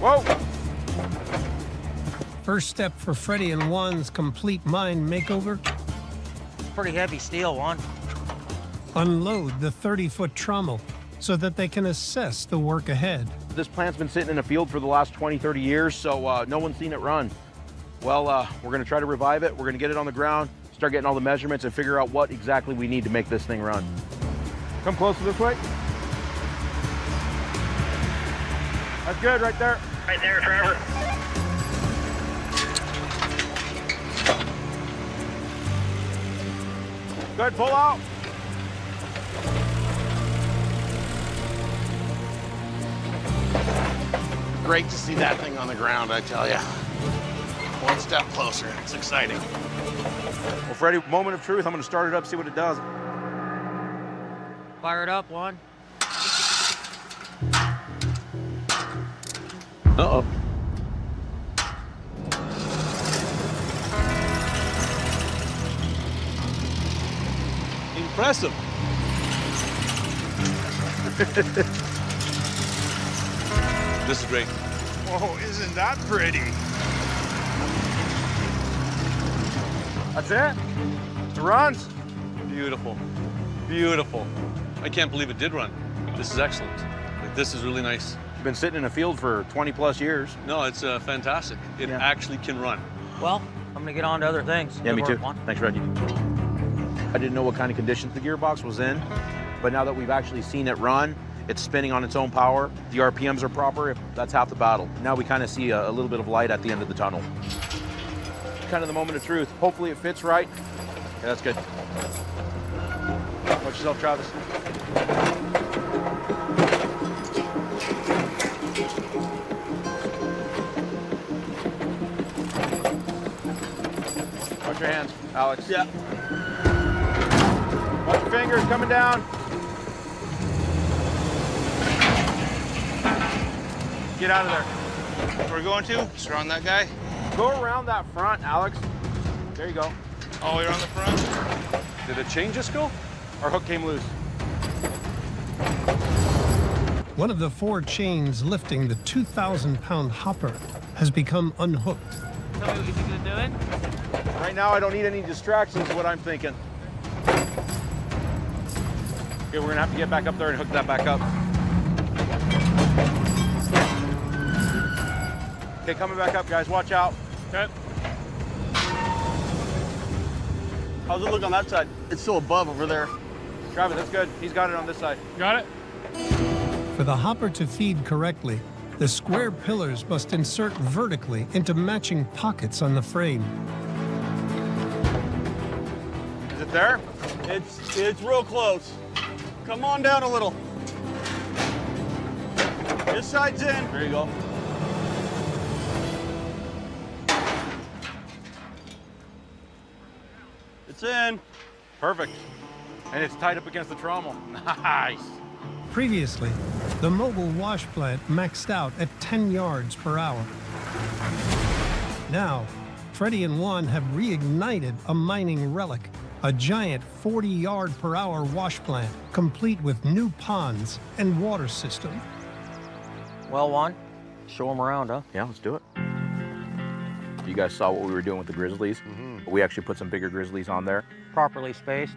Whoa! First step for Freddy and Juan's complete mine makeover, Pretty heavy steel, Juan. unload the 30-foot trommel so that they can assess the work ahead. This plant's been sitting in a field for the last 20, 30 years, so no one's seen it run. Well, we're gonna try to revive it. We're gonna get it on the ground, start getting all the measurements, and figure out what exactly we need to make this thing run. Come closer this way. That's good right there. Right there, Trevor. Good, pull out. Great to see that thing on the ground, I tell you. One step closer. It's exciting. Well, Freddy, moment of truth. I'm gonna start it up, see what it does. Fire it up, Juan. Uh-oh. Impressive. This is great. Whoa, isn't that pretty? That's it? It runs? Beautiful. Beautiful. I can't believe it did run. This is excellent. Like, this is really nice. Been sitting in a field for 20 plus years. No, it's fantastic. It Yeah. actually can run. Well, I'm gonna get on to other things. Yeah, Good me work, too. Juan. Thanks, Reggie. I didn't know what kind of conditions the gearbox was in, but now that we've actually seen it run, it's spinning on its own power. The RPMs are proper. That's half the battle. Now we kind of see a little bit of light at the end of the tunnel. Kind of the moment of truth. Hopefully it fits right. Yeah, that's good. Watch yourself, Travis. Watch your hands, Alex. Yeah. Watch your fingers coming down. Get out of there. Where are we going to? Just around that guy? Go around that front, Alex. There you go. Oh, you're on the front? Did the chain just go? Our hook came loose. One of the 4 chains lifting the 2,000-pound hopper has become unhooked. Tell me what you think of doing. Right now, I don't need any distractions, is what I'm thinking. Okay, we're gonna have to get back up there and hook that back up. Okay, coming back up, guys. Watch out. Okay. How's it look on that side? It's still above over there. Travis, that's good. He's got it on this side. Got it? For the hopper to feed correctly, the square pillars must insert vertically into matching pockets on the frame. Is it there? It's real close. Come on down a little. This side's in. There you go. It's in. Perfect. And it's tied up against the trommel. Nice. Previously, the mobile wash plant maxed out at 10 yards per hour. Now, Freddy and Juan have reignited a mining relic, a giant 40-yard-per-hour wash plant, complete with new ponds and water system. Well, Juan, show them around, huh? Yeah, let's do it. You guys saw what we were doing with the grizzlies. We actually put some bigger grizzlies on there. Properly spaced.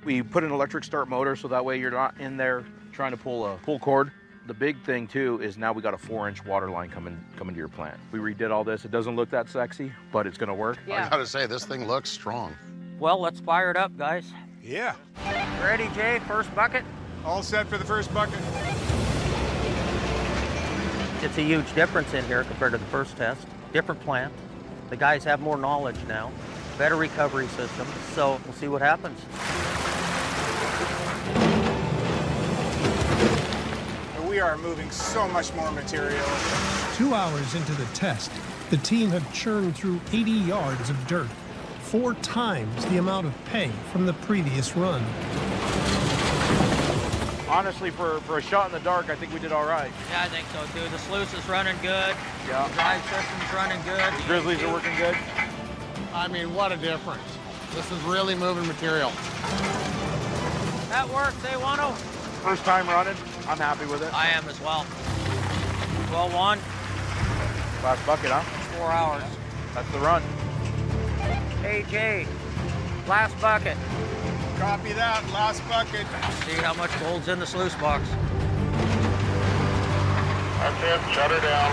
We put an electric start motor so that way you're not in there trying to pull a pull cord. The big thing too is now we got a 4-inch water line coming to your plant. We redid all this. It doesn't look that sexy, but it's gonna work. I gotta say, this thing looks strong. Well, let's fire it up, guys. Yeah. Ready, Jay? First bucket? All set for the first bucket. It's a huge difference in here compared to the first test. Different plant. The guys have more knowledge now. Better recovery system. So we'll see what happens. We are moving so much more material. 2 hours into the test, the team have churned through 80 yards of dirt, 4 times the amount of pay from the previous run. Honestly, for a shot in the dark, I think we did all right. Yeah, I think so too. The sluice is running good. Yeah. The drive system's running good. The grizzlies are working good. I mean, what a difference. This is really moving material. That works, eh, Wano? First time running, I'm happy with it. I am as well. Well, Juan, Last bucket, huh? 4 hours. That's the run. Hey, Jay, last bucket. Copy that, last bucket. See how much gold's in the sluice box. That's it. Shut her down.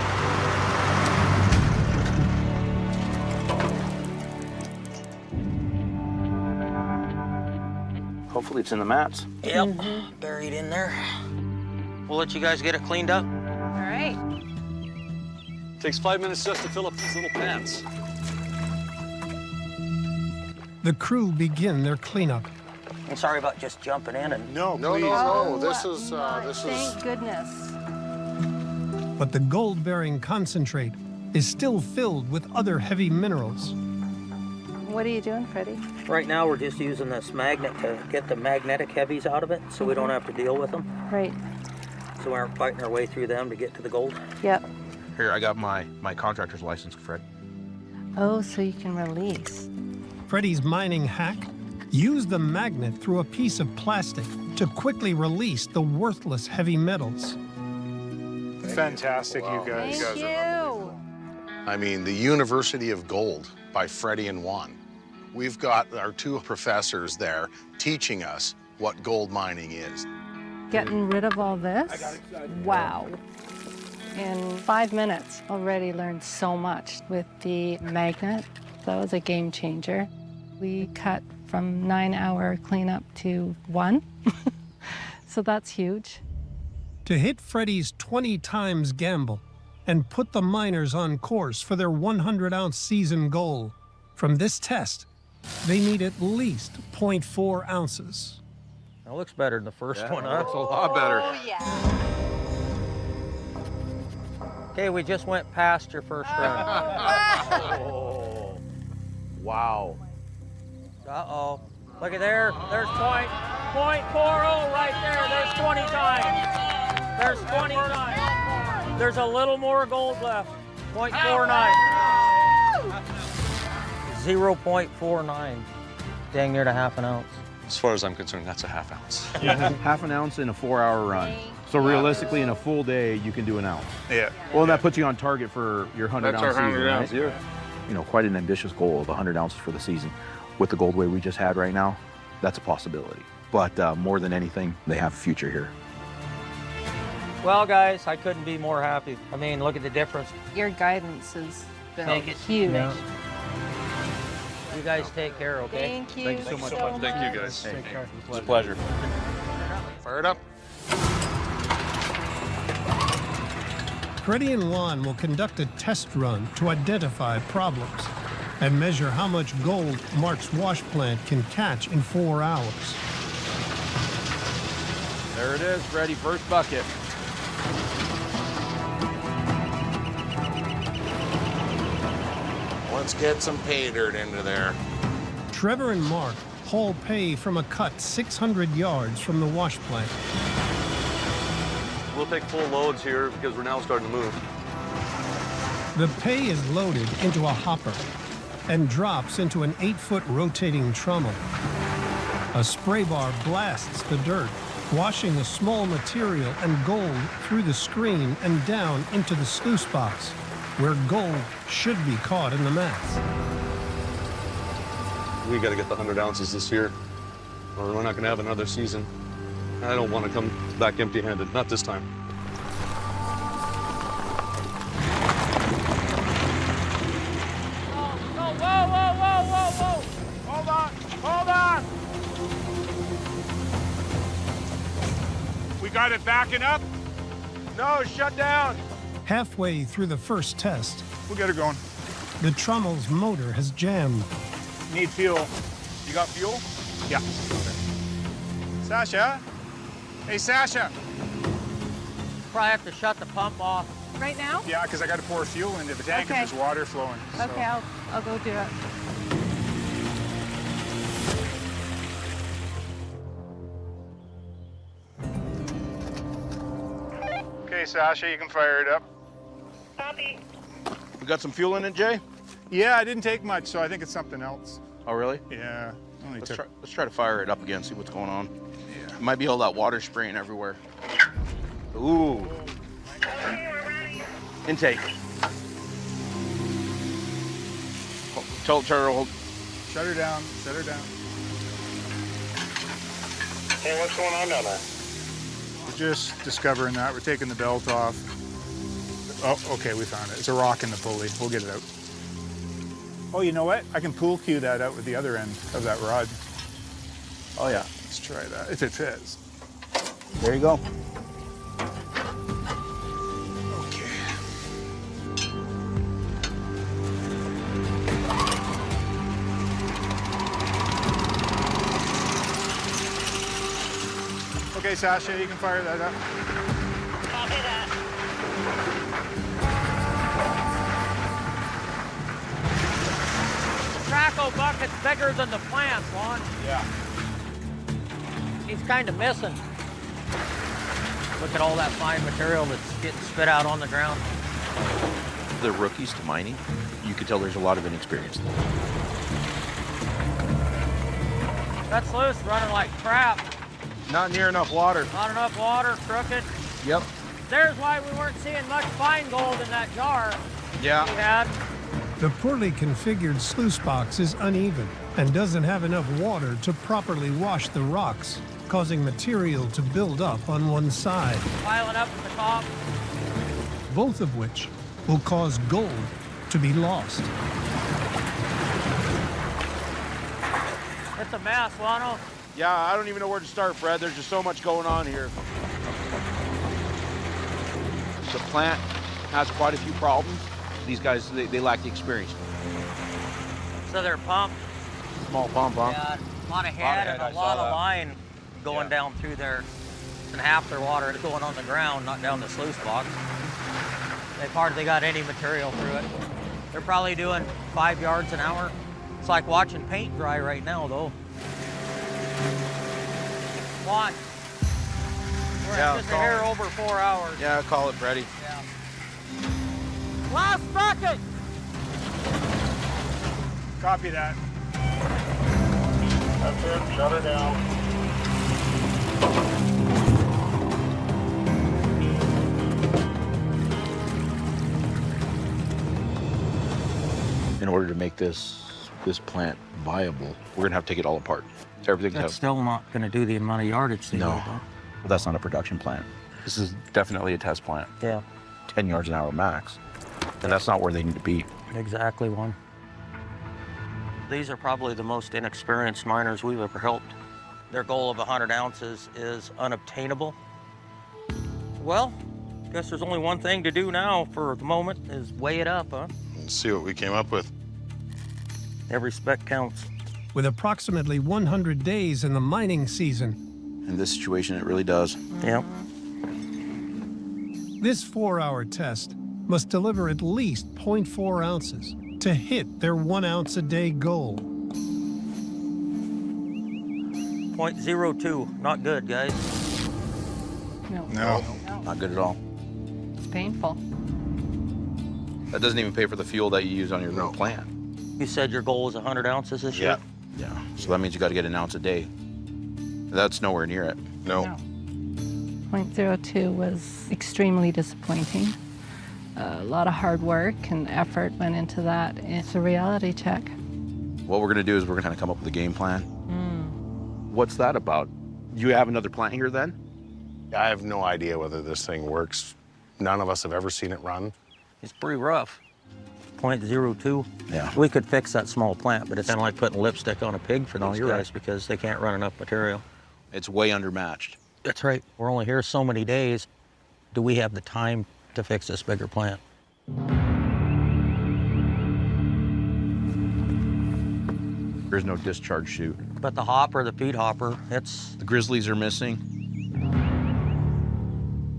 Hopefully it's in the mats. Yep, buried in there. We'll let you guys get it cleaned up. All right. Takes 5 minutes just to fill up these little pans. The crew begin their cleanup. I'm sorry about just jumping in and No, please. Oh, This is Thank goodness. But the gold-bearing concentrate is still filled with other heavy minerals. What are you doing, Freddie? right now we're just using this magnet to get the magnetic heavies out of it so we don't have to deal with them. Right. So we aren't fighting our way through them to get to the gold. Yep. Here, I got my contractor's license, Fred. Oh, so you can release. Freddy's mining hack used the magnet through a piece of plastic to quickly release the worthless heavy metals. Fantastic, Wow. you guys. Thank you. I mean, the University of Gold by Freddy and Juan. We've got our two professors there teaching us what gold mining is. Getting rid of all this? Wow. In 5 minutes, already learned so much with the magnet. That was a game changer. We cut from 9-hour cleanup to 1. So that's huge. To hit Freddy's 20 times gamble and put the miners on course for their 100-ounce season goal. From this test, they need at least 0.4 ounces. That looks better than the first one, huh? That's a lot better. Oh, yeah. Okay, we just went past your first run. Oh, wow. Uh-oh. Look at there. There's .40 right there. There's 20 times. There's 20 times. There's a little more gold left. 0.49. 0.49. Dang near to half an ounce. As far as I'm concerned, that's a half ounce. Half an ounce in a 4-hour run. So realistically, in a full day, you can do an ounce. Yeah. Well, that puts you on target for your 100-ounce That's our season, 100 ounce, right? yeah. You know, quite an ambitious goal of 100 ounces for the season. With the gold weight we just had right now, that's a possibility. But more than anything, they have a future here. Well, guys, I couldn't be more happy. I mean, look at the difference. Your guidance has been Take it. huge. Yeah. You guys take care, okay? Thank you. Thank you so much. Thank you, guys. It's a pleasure. Fire it up. Freddy and Juan will conduct a test run to identify problems and measure how much gold Mark's wash plant can catch in 4 hours. There it is, Freddy, first bucket. Let's get some pay dirt into there. Trevor and Mark haul pay from a cut 600 yards from the wash plant. We'll take full loads here because we're now starting to move. The pay is loaded into a hopper and drops into an 8-foot rotating trommel. A spray bar blasts the dirt, washing the small material and gold through the screen and down into the sluice box, where gold should be caught in the mats. We got to get the 100 ounces this year, or we're not going to have another season. I don't want to come back empty-handed, not this time. Whoa. Hold on. We got it backing up? No, shut down. Halfway through the first test, We'll get her going. the trommel's motor has jammed. Need fuel. You got fuel? Yeah. Sasha? Hey, Sasha. Probably have to shut the pump off. Right now? Yeah, because I got to pour fuel into the tank Okay. and there's water flowing. so- Okay, I'll go do it. Okay, Sasha, you can fire it up. We got some fuel in it, Jay? Yeah, I didn't take much, so I think it's something else. Oh, really? Yeah. Only Let's took. try to fire it up again, see what's going on. Yeah. It might be all that water spraying everywhere. Ooh. Intake. Tilt turtle. Shut her down. Shut her down. Hey, what's going on down there? We're just discovering that. We're taking the belt off. Oh, okay, we found it. It's a rock in the pulley. We'll get it out. Oh, you know what? I can pool cue that out with the other end of that rod. Oh yeah. Let's try that, if it fits. There you go. Okay. Okay, Sasha, you can fire that up. Copy that. Traco bucket's bigger than the plant, Juan. Yeah. He's kind of missing. Look at all that fine material that's getting spit out on the ground. They're rookies to mining. You can tell there's a lot of inexperience. That sluice running like crap. Not near enough water. Not enough water, crooked. Yep. There's why we weren't seeing much fine gold in that jar Yeah. we had. The poorly configured sluice box is uneven and doesn't have enough water to properly wash the rocks, causing material to build up on one side, Piling up at the top. both of which will cause gold to be lost. It's a mess, Wano. Yeah, I don't even know where to start, Fred. There's just so much going on here. The plant has quite a few problems. These guys, they lack the experience. So they're pumped. Small pump, huh? Yeah, a lot of head and a lot of line going down through there. And half their water is going on the ground, not down the sluice box. They've hardly got any material through it. They're probably doing 5 yards an hour. It's like watching paint dry right now, though. Juan, we're just here over 4 hours. Yeah, call it, Freddy. Yeah. Last bucket! Copy that. That's it. Shut her down. In order to make this plant viable, we're gonna have to take it all apart. Everything's That's still not going to do the amount of yardage they No. need, though. Well, that's not a production plant. This is definitely a test plant. Yeah, 10 yards an hour max. And that's not where they need to be. exactly one. These are probably the most inexperienced miners we've ever helped. Their goal of 100 ounces is unobtainable. Well, guess there's only one thing to do now for the moment is weigh it up, huh? Let's see what we came up with. Every speck counts. With approximately 100 days in the mining season, In this situation, it really does. Yep. this 4-hour test must deliver at least 0.4 ounces to hit their 1 ounce a day goal. 0.02, not good, guys. No. Not good at all. It's painful. That doesn't even pay for the fuel that you use on your little plant. You said your goal was 100 ounces this year? Yeah. So that means you got to get an ounce a day. That's nowhere near it. No. 0.02 was extremely disappointing. A lot of hard work and effort went into that. It's a reality check. What we're going to do is we're going to come up with a game plan. What's that about? You have another plant here then? I have no idea whether this thing works. None of us have ever seen it run. It's pretty rough. 0.02. Yeah. We could fix that small plant, but it's kind of like putting lipstick on a pig for these guys because they can't run enough material. It's way undermatched. That's right. We're only here so many days. Do we have the time to fix this bigger plant? There's no discharge chute. But the hopper, the feed hopper, it's... The grizzlies are missing.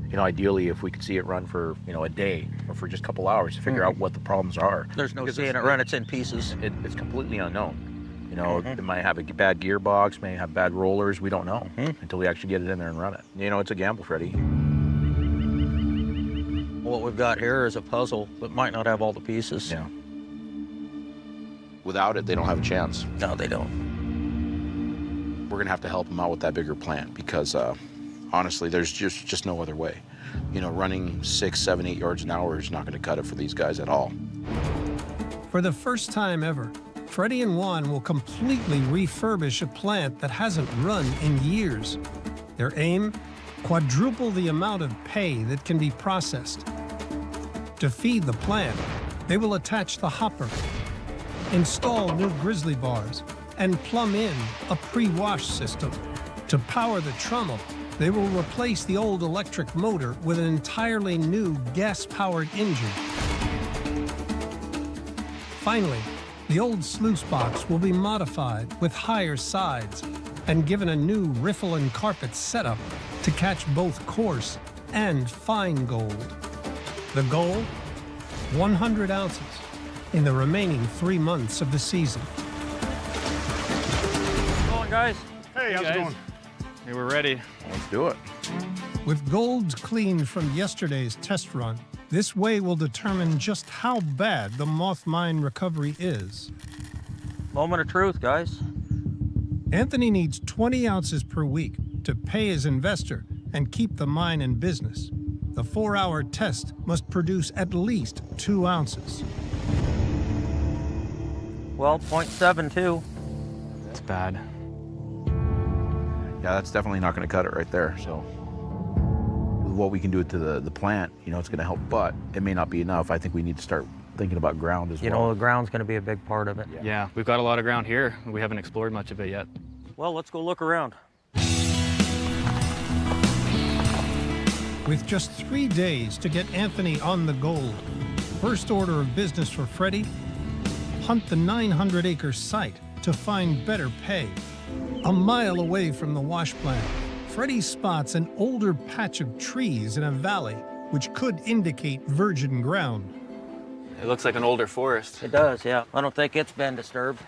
You know, ideally, if we could see it run for, a day or for just a couple hours to figure out what the problems are. There's no Because seeing it run, it's in pieces. It's completely unknown. It might have a bad gearbox, may have bad rollers. We don't know until we actually get it in there and run it. It's a gamble, Freddy. What we've got here is a puzzle that might not have all the pieces. Yeah. Without it, they don't have a chance. No, they don't. We're gonna have to help them out with that bigger plant because honestly, there's just no other way. Running 6, 7, 8 yards an hour is not gonna cut it for these guys at all. For the first time ever, Freddy and Juan will completely refurbish a plant that hasn't run in years. Their aim? Quadruple the amount of pay that can be processed. To feed the plant, they will attach the hopper, install new grizzly bars, and plumb in a pre-wash system. To power the trommel, they will replace the old electric motor with an entirely new gas-powered engine. Finally, the old sluice box will be modified with higher sides and given a new riffle and carpet setup to catch both coarse and fine gold. The goal? 100 ounces in the remaining 3 months of the season. Come on, guys. Hey, how's it going? Hey, we're ready. Let's do it. With golds cleaned from yesterday's test run, this weigh will determine just how bad the moth mine recovery is. Moment of truth, guys. Anthony needs 20 ounces per week to pay his investor and keep the mine in business. The 4-hour test must produce at least 2 ounces. Well, 0.72. It's bad. Yeah, that's definitely not going to cut it right there. So what we can do to the plant, it's going to help, but it may not be enough. I think we need to start thinking about ground as well. You know, the ground's going to be a big part of it. Yeah, we've got a lot of ground here. We haven't explored much of it yet. Well, let's go look around. With just 3 days to get Anthony on the gold, first order of business for Freddy: hunt the 900-acre site to find better pay. A mile away from the wash plant, Freddy spots an older patch of trees in a valley, which could indicate virgin ground. It looks like an older forest. It does, yeah. I don't think it's been disturbed.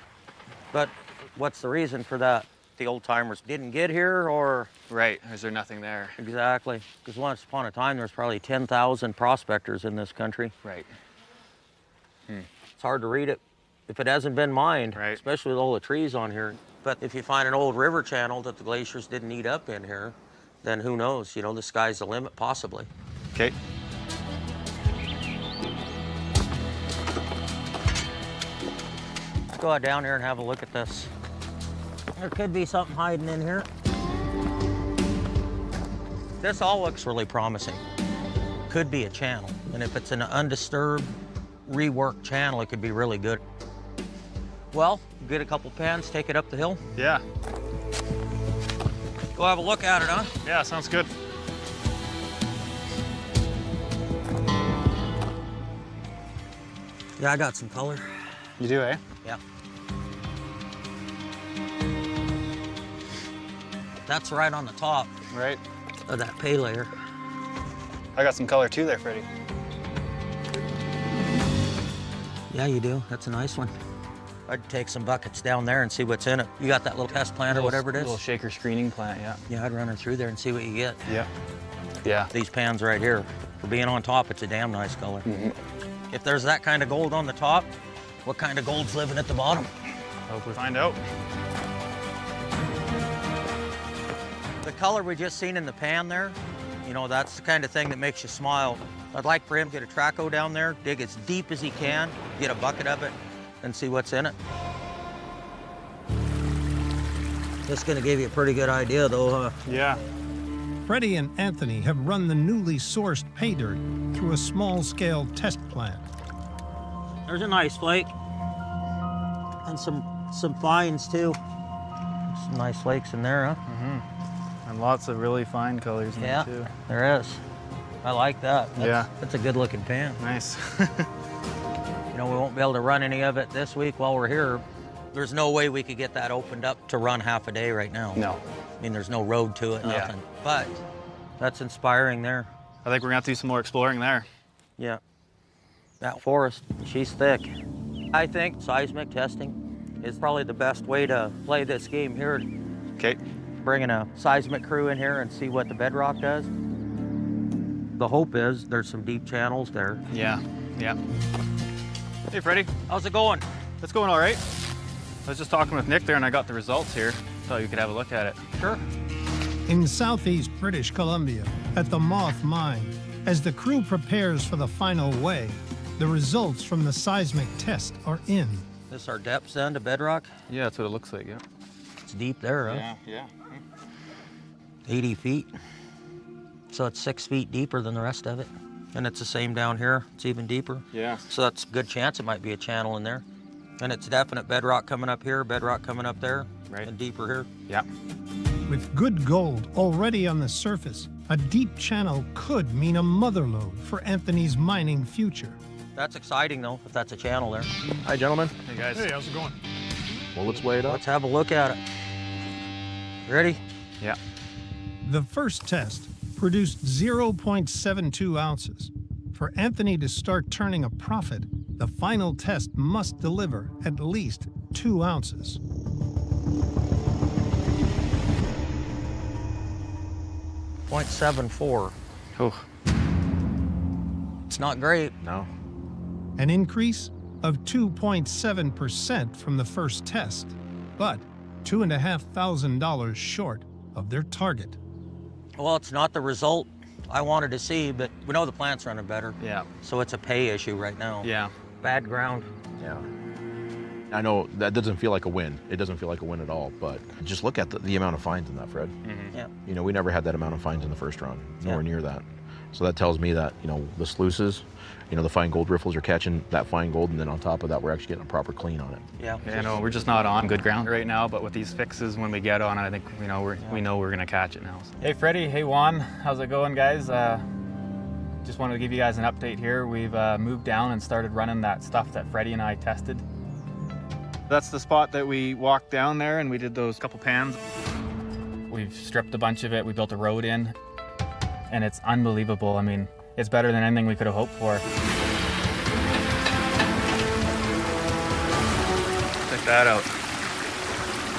But what's the reason for that? The old timers didn't get here, or? Right, is there nothing there? Exactly. Because once upon a time, there was probably 10,000 prospectors in this country. Right. It's hard to read it if it hasn't been mined, Right. especially with all the trees on here. But if you find an old river channel that the glaciers didn't eat up in here, then who knows? The sky's the limit, possibly. Okay. Let's go down here and have a look at this. There could be something hiding in here. This all looks really promising. Could be a channel. And if it's an undisturbed, reworked channel, it could be really good. Well, get a couple pans, take it up the hill. Yeah. Go have a look at it, huh? Yeah, sounds good. Yeah, I got some color. You do, eh? Yeah. That's right on the top Right. of that pay layer. I got some color too there, Freddy. Yeah, you do. That's a nice one. I'd take some buckets down there and see what's in it. You got that little test plant or whatever it is? Little shaker screening plant, yeah. Yeah, I'd run her through there and see what you get. Yeah. Yeah. These pans right here, for being on top, it's a damn nice color. If there's that kind of gold on the top, what kind of gold's living at the bottom? Hope we find out. The color we just seen in the pan there, that's the kind of thing that makes you smile. I'd like for him to get a traco down there, dig as deep as he can, get a bucket of it, and see what's in it. This is gonna give you a pretty good idea though, huh? Yeah. Freddy and Anthony have run the newly sourced pay dirt through a small-scale test plant. There's a nice flake. And some fines too. Some nice flakes in there, huh? And lots of really fine colors in Yeah, there too. there is. I like that. That's a good looking pan. Nice. We won't be able to run any of it this week while we're here. There's no way we could get that opened up to run half a day right now. No. I mean, there's no road to it, Yeah. nothing. But that's inspiring there. I think we're gonna have to do some more exploring there. Yeah. That forest, she's thick. I think seismic testing is probably the best way to play this game here. Okay. Bringing a seismic crew in here and see what the bedrock does. The hope is there's some deep channels there. Yeah. Yeah. Hey, Freddy. How's it going? It's going all right. I was just talking with Nick there and I got the results here. Thought you could have a look at it. Sure. In southeast British Columbia, at the Moth Mine, as the crew prepares for the final weigh, the results from the seismic test are in. This is our depth then to bedrock? Yeah, that's what it looks like, yeah. It's deep there, huh? Yeah. 80 feet. So it's 6 feet deeper than the rest of it. And it's the same down here. It's even deeper. Yeah. So that's a good chance it might be a channel in there. And it's definite bedrock coming up here, bedrock coming up there, Right. and deeper here. Yeah. With good gold already on the surface, a deep channel could mean a motherlode for Anthony's mining future. That's exciting though, if that's a channel there. Hi, gentlemen. Hey, guys. Hey, how's it going? Well, let's weigh it up. Let's have a look at it. Ready? Yeah. The first test produced 0.72 ounces. For Anthony to start turning a profit, the final test must deliver at least 2 ounces. .74. Oh. It's not great. No. An increase of 2.7% from the first test, but $2,500 short of their target. Well, it's not the result I wanted to see, but we know the plant's running better. Yeah. So it's a pay issue right now. Yeah. Bad ground. Yeah. I know that doesn't feel like a win. It doesn't feel like a win at all, but just look at the amount of fines in that, Fred. Mm-hmm. Yeah. You know, we never had that amount of fines in the first run, nowhere Yeah. near that. So that tells me that, you know, the sluices, you know, the fine gold riffles are catching that fine gold, and then on top of that, we're actually getting a proper clean on it. Yeah. Yeah, no, we're just not on good ground right now, but with these fixes, when we get on it, I think, you know, we know we're gonna catch it now. So. Hey, Freddy. Hey, Juan. How's it going, guys? Just wanted to give you guys an update here. We've moved down and started running that stuff that Freddy and I tested. That's the spot that we walked down there and we did those couple pans. We've stripped a bunch of it. We built a road in, and it's unbelievable. I mean, it's better than anything we could have hoped for. Check that out.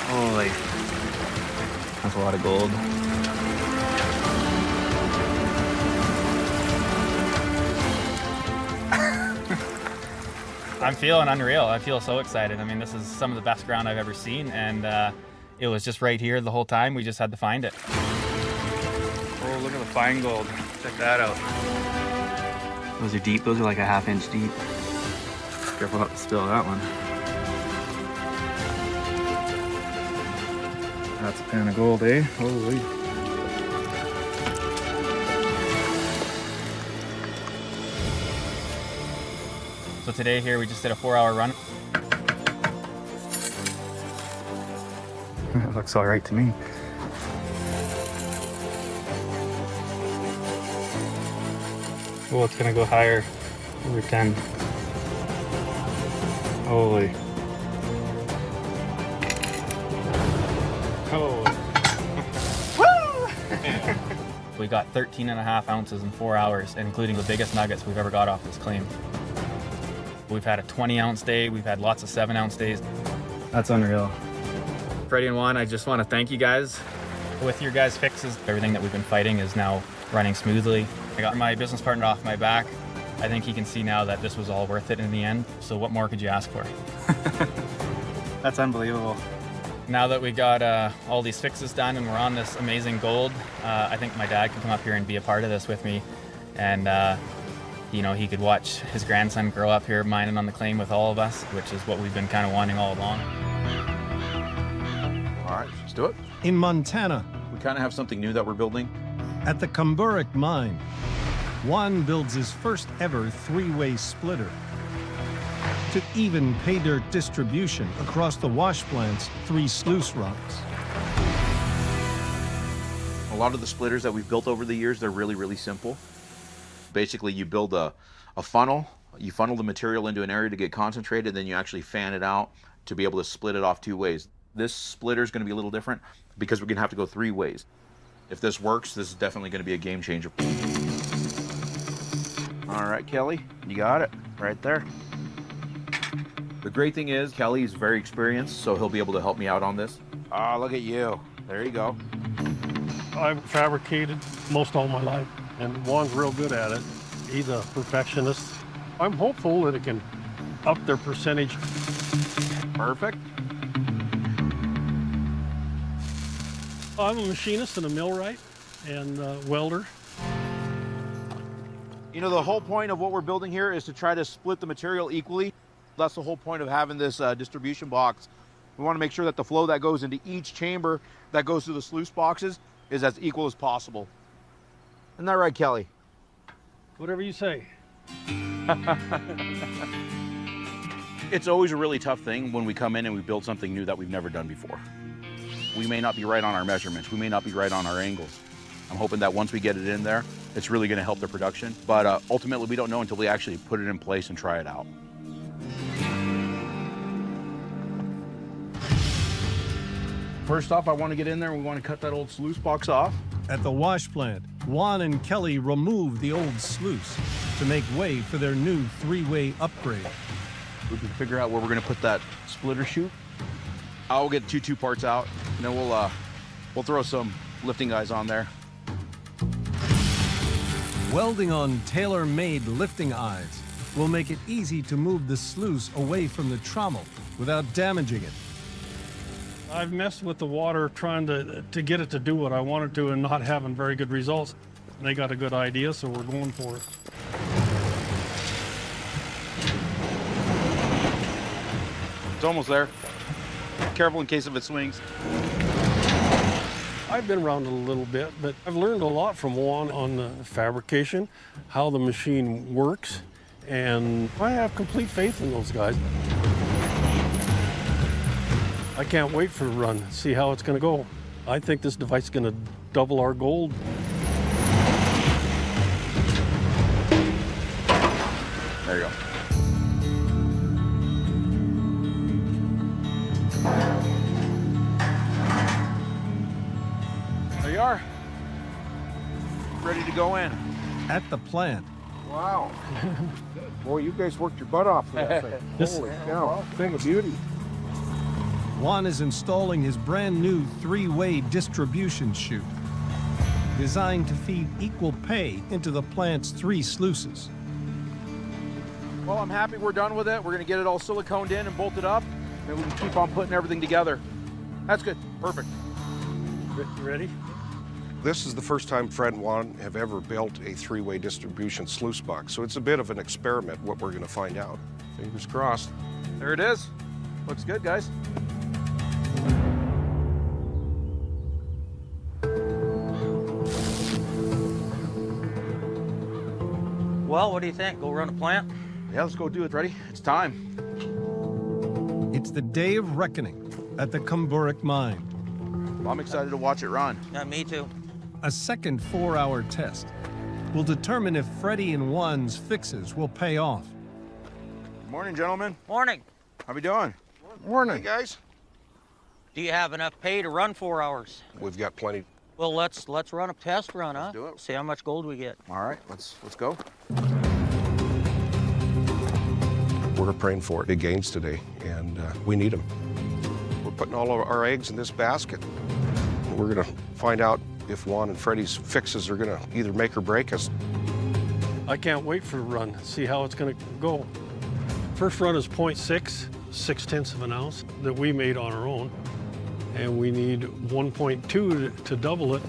Holy, that's a lot of gold. I'm feeling unreal. I feel so excited. I mean, this is some of the best ground I've ever seen, and it was just right here the whole time. We just had to find it. Oh, look at the fine gold. Check that out. Those are deep. Those are like a half-inch deep. Careful not to spill that one. That's a pan of gold, eh? Holy. So today here we just did a 4-hour run. It looks all right to me. Oh, it's gonna go higher, over 10. Holy. Holy. We got 13.5 ounces in 4 hours, including the biggest nuggets we've ever got off this claim. We've had a 20-ounce day, we've had lots of 7-ounce days. That's unreal. Freddy and Juan, I just want to thank you guys. With your guys' fixes, everything that we've been fighting is now running smoothly. I got my business partner off my back. I think he can see now that this was all worth it in the end. So what more could you ask for? That's unbelievable. Now that we got all these fixes done and we're on this amazing gold, I think my dad can come up here and be a part of this with me. And you know, he could watch his grandson grow up here mining on the claim with all of us, which is what we've been kind of wanting all along. All right, let's do it. In Montana, We kind of have something new that we're building. at the Kumburic mine, Juan builds his first ever 3-way splitter to even pay dirt distribution across the wash plant's 3 sluice runs. A lot of the splitters that we've built over the years, they're really, really simple. Basically, you build a funnel, you funnel the material into an area to get concentrated, then you actually fan it out to be able to split it off 2 ways. This splitter is going to be a little different because we're going to have to go 3 ways. If this works, this is definitely going to be a game changer. All right, Kelly, you got it right there. The great thing is Kelly's very experienced, so he'll be able to help me out on this. Ah, look at you. There you go. I've fabricated most all my life, and Juan's real good at it. He's a perfectionist. I'm hopeful that it can up their percentage. Perfect. I'm a machinist and a millwright and welder. You know, the whole point of what we're building here is to try to split the material equally. That's the whole point of having this distribution box. We want to make sure that the flow that goes into each chamber that goes through the sluice boxes is as equal as possible. Isn't that right, Kelly? Whatever you say. It's always a really tough thing when we come in and we build something new that we've never done before. We may not be right on our measurements. We may not be right on our angles. I'm hoping that once we get it in there, it's really going to help the production. But ultimately, we don't know until we actually put it in place and try it out. First off, I want to get in there and we want to cut that old sluice box off. At the wash plant, Juan and Kelly remove the old sluice to make way for their new three-way upgrade. We can figure out where we're going to put that splitter chute. I'll get two parts out, and then we'll throw some lifting guys on there. Welding on tailor-made lifting eyes will make it easy to move the sluice away from the trommel without damaging it. I've messed with the water trying to get it to do what I want it to and not having very good results. They got a good idea, so we're going for it. It's almost there. Careful in case if it swings. I've been around a little bit, but I've learned a lot from Juan on the fabrication, how the machine works, and I have complete faith in those guys. I can't wait for a run, see how it's going to go. I think this device is going to double our gold. There you go. There you are. Ready to go in. At the plant, Wow. Boy, you guys worked your butt off for that thing. Holy cow, thing of beauty. Juan is installing his brand new three-way distribution chute, designed to feed equal pay into the plant's 3 sluices. Well, I'm happy we're done with it. We're going to get it all siliconed in and bolted up, and we can keep on putting everything together. That's good. Perfect. You ready? This is the first time Fred and Juan have ever built a three-way distribution sluice box, so it's a bit of an experiment what we're going to find out. Fingers crossed. There it is. Looks good, guys. Well, what do you think? Go run a plant? Yeah, let's go do it. Ready? It's time. It's the day of reckoning at the Kumburik mine. Well, I'm excited to watch it run. Yeah, me too. A second 4-hour test will determine if Freddy and Juan's fixes will pay off. Good morning, gentlemen. Morning. How we doing? Morning, guys. Do you have enough pay to run 4 hours? We've got plenty. Well, let's run a test run, huh? Let's do it. See how much gold we get. All right, let's go. We're praying for big gains today, and we need them. We're putting all of our eggs in this basket. We're going to find out if Juan and Freddy's fixes are going to either make or break us. I can't wait for a run, see how it's going to go. First run is 0.6, 0.6 of an ounce that we made on our own. And we need 1.2 to double it.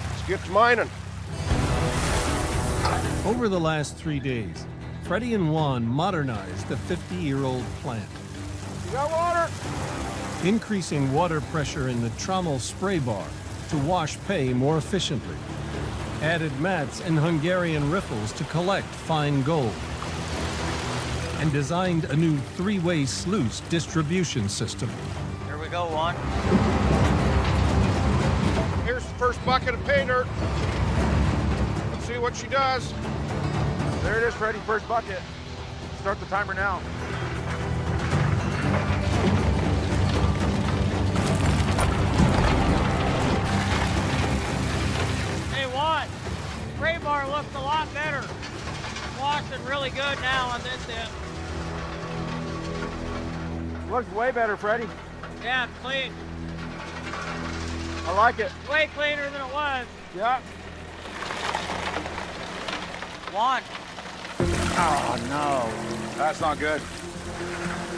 Let's get to mining. Over the last 3 days, Freddy and Juan modernized the 50-year-old plant. You got water? Increasing water pressure in the trommel spray bar to wash pay more efficiently. Added mats and Hungarian riffles to collect fine gold. And designed a new 3-way sluice distribution system. Here we go, Juan. Here's the first bucket of pay dirt. Let's see what she does. There it is, Freddy. First bucket. Start the timer now. Hey, Juan. Spray bar looks a lot better. Washing really good now on this end. Looks way better, Freddy. Yeah, it's clean. I like it. Way cleaner than it was. Yeah. Juan. Oh, no. That's not good.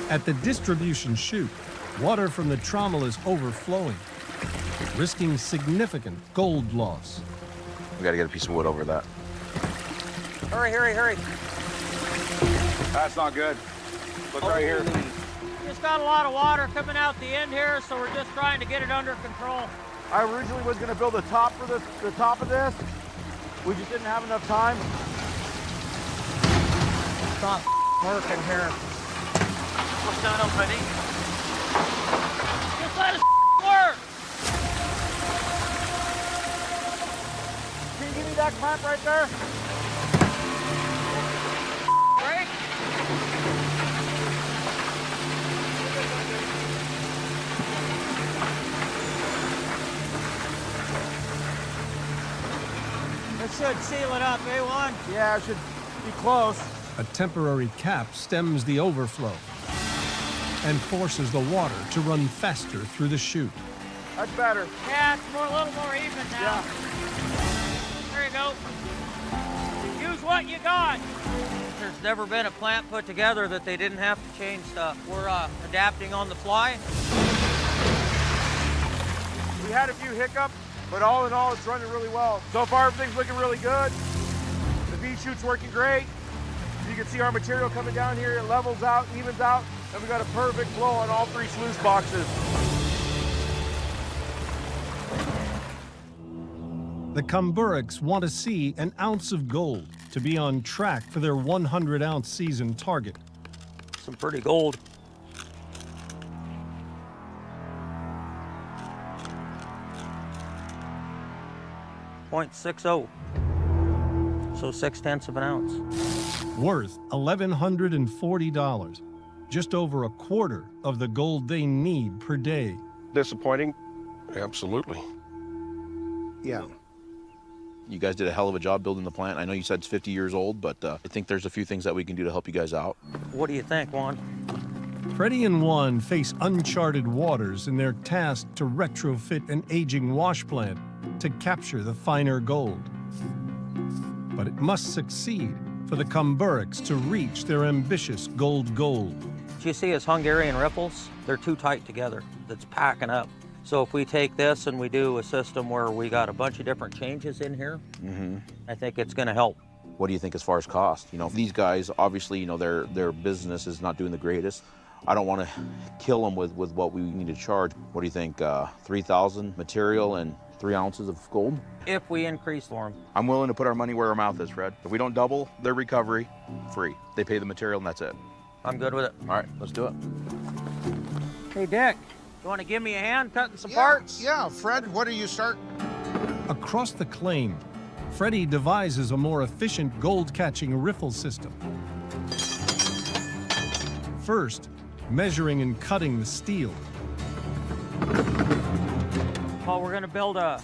At the distribution chute, water from the trommel is overflowing, risking significant gold loss. We got to get a piece of wood over that. Hurry, hurry, hurry. That's not good. Look right here. Just got a lot of water coming out the end here, so we're just trying to get it under control. I originally was gonna build a top for the top of this. We just didn't have enough time. It's not working here. What's going on, Freddy? Just let us work. Can you give me that clamp right there? Break. It should seal it up, A1. Yeah, it should be close. A temporary cap stems the overflow and forces the water to run faster through the chute. That's better. Yeah, it's a little more even now. There you go. Use what you got. There's never been a plant put together that they didn't have to change stuff. We're adapting on the fly. We had a few hiccups, but all in all, it's running really well. So far, everything's looking really good. The V-chute's working great. You can see our material coming down here. It levels out, evens out, and we got a perfect flow on all 3 sluice boxes. The Comburics want to see an ounce of gold to be on track for their 100-ounce season target. Some pretty gold. .60, so 0.6 of an ounce. Worth $1,140, just over a quarter of the gold they need per day. Disappointing? Absolutely. Yeah. You guys did a hell of a job building the plant. I know you said it's 50 years old, but I think there's a few things that we can do to help you guys out. What do you think, Juan? Freddy and Juan face uncharted waters in their task to retrofit an aging wash plant to capture the finer gold. But it must succeed for the Comburics to reach their ambitious gold goal. Do you see his Hungarian riffles? They're too tight together. That's packing up. So if we take this and we do a system where we got a bunch of different changes in here, I think it's going to help. What do you think as far as cost? You know, these guys, obviously, you know, their business is not doing the greatest. I don't want to kill them with what we need to charge. What do you think, 3,000 material and 3 ounces of gold? If we increase for them. I'm willing to put our money where our mouth is, Fred. If we don't double their recovery, free. They pay the material and that's it. I'm good with it. All right, let's do it. Hey, Dick, you want to give me a hand cutting some parts? Yeah, Fred, what do you start? Across the claim, Freddy devises a more efficient gold-catching riffle system. First, measuring and cutting the steel. Well, we're going to build a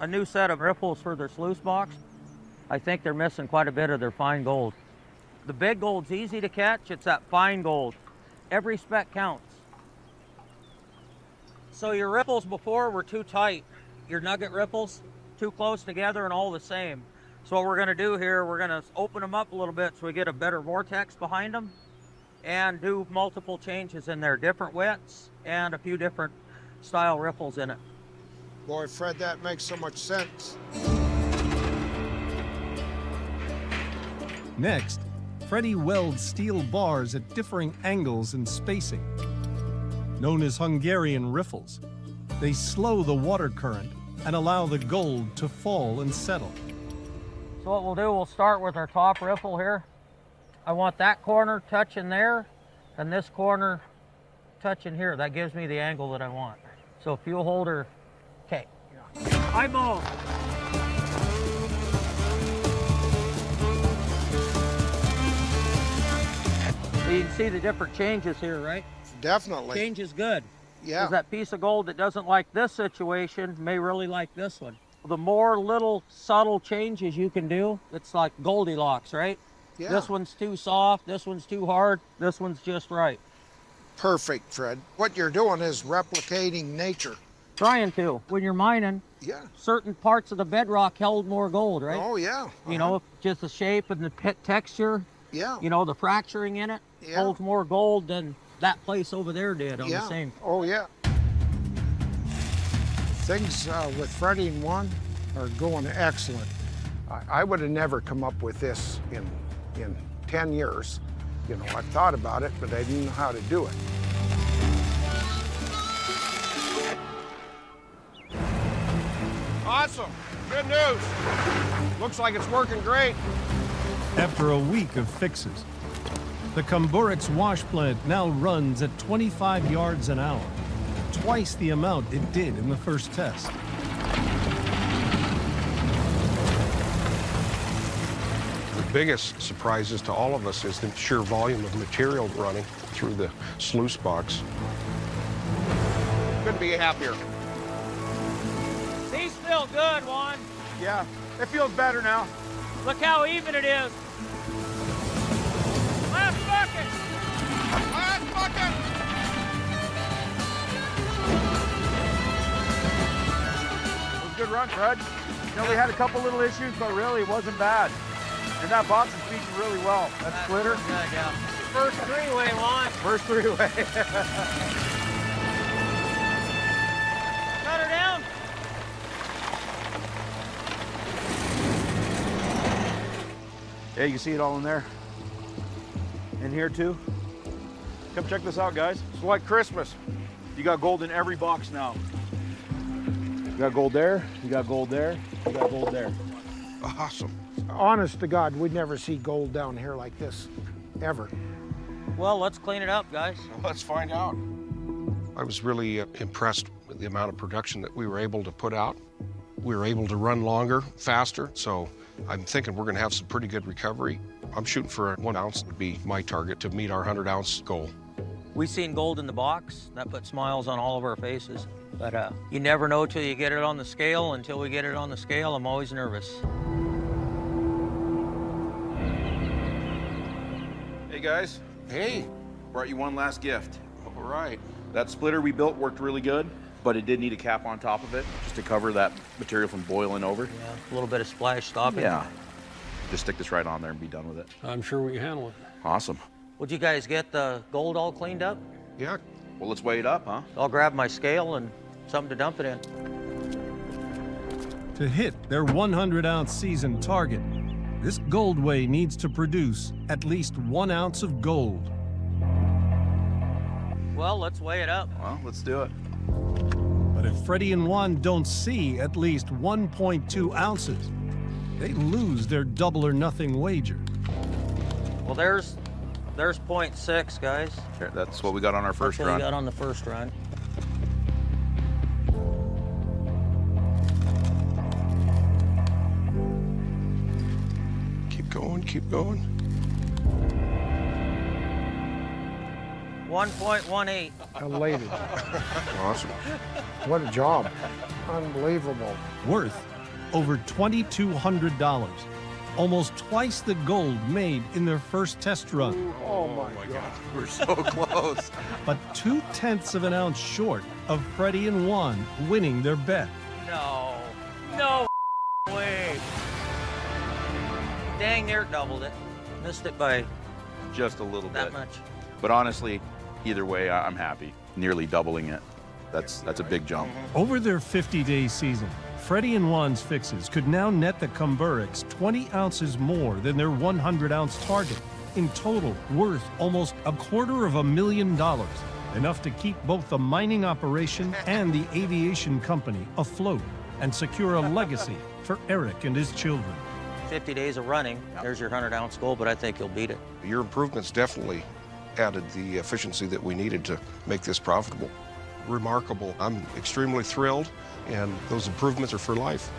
new set of riffles for their sluice box. I think they're missing quite a bit of their fine gold. The big gold's easy to catch. It's that fine gold. Every speck counts. So your ripples before were too tight. Your nugget ripples, too close together and all the same. So what we're going to do here, we're going to open them up a little bit so we get a better vortex behind them and do multiple changes in there, different widths and a few different style riffles in it. Boy, Fred, that makes so much sense. Next, Freddy welds steel bars at differing angles and spacing. Known as Hungarian riffles, they slow the water current and allow the gold to fall and settle. So what we'll do, we'll start with our top riffle here. I want that corner touching there and this corner touching here. That gives me the angle that I want. So fuel holder, okay. Eyeball. So you can see the different changes here, right? Definitely. Change is good. Yeah. Because that piece of gold that doesn't like this situation may really like this one. The more little subtle changes you can do, it's like Goldilocks, right? Yeah. This one's too soft, this one's too hard, this one's just right. Perfect, Fred. What you're doing is replicating nature. Trying to. When you're mining, Yeah. certain parts of the bedrock held more gold, right? Oh, yeah. You know, just the shape and the pit texture, Yeah. you know, the fracturing in it Yeah. holds more gold than that place over there did on Yeah. the same. Oh, yeah. Things with Freddy and Juan are going excellent. I would have never come up with this in 10 years. You know, I thought about it, but I didn't know how to do it. Awesome. Good news. Looks like it's working great. After a week of fixes, the Comburix wash plant now runs at 25 yards an hour, twice the amount it did in the first test. The biggest surprises to all of us is the sheer volume of material running through the sluice box. Couldn't be happier. He's still good, Juan. Yeah, it feels better now. Look how even it is. Last bucket. Last bucket! It was a good run, Fred. You know, we had a couple little issues, but really it wasn't bad. And that box is featuring really well. That splitter. Good, yeah. First three-way, Juan. First three-way. Cut her down. Yeah, you can see it all in there. In here too. Come check this out, guys. It's like Christmas. You got gold in every box now. You got gold there, you got gold there, you got gold there. Awesome. Honest to God, we'd never see gold down here like this, ever. Well, let's clean it up, guys. Let's find out. I was really impressed with the amount of production that we were able to put out. We were able to run longer, faster, so I'm thinking we're gonna have some pretty good recovery. I'm shooting for 1 ounce would be my target to meet our 100-ounce goal. We seen gold in the box. That put smiles on all of our faces. But you never know till you get it on the scale. Until we get it on the scale, I'm always nervous. Hey guys. Hey. Brought you one last gift. All right. That splitter we built worked really good, but it did need a cap on top of it just to cover that material from boiling over. Yeah, a little bit of splash stopping. Yeah. Just stick this right on there and be done with it. I'm sure we can handle it. Awesome. Would you guys get the gold all cleaned up? Yeah. Well, let's weigh it up, huh? I'll grab my scale and something to dump it in. To hit their 100-ounce season target, this gold weigh needs to produce at least 1 ounce of gold. Well, let's weigh it up. Well, let's do it. But if Freddy and Juan don't see at least 1.2 ounces, they lose their double or nothing wager. Well, there's 0.6, guys. Here, that's what we got on our first That's what run. we got on the first run. Keep going, keep going. 1.18. Elated. Awesome. What a job. Unbelievable. Worth over $2,200. Almost twice the gold made in their first test run. Oh my God. We're so close. But 0.2 of an ounce short of Freddy and Juan winning their bet. No. No way. Dang near doubled it. Missed it by Just a little that bit. much. But honestly, either way, I'm happy. Nearly doubling it. That's a big jump. Over their 50-day season, Freddy and Juan's fixes could now net the Comburix 20 ounces more than their 100-ounce target, in total worth almost $250,000, enough to keep both the mining operation and the aviation company afloat and secure a legacy for Eric and his children. 50 days of running, there's your 100-ounce goal, but I think you'll beat it. Your improvements definitely added the efficiency that we needed to make this profitable. Remarkable. I'm extremely thrilled, and those improvements are for life.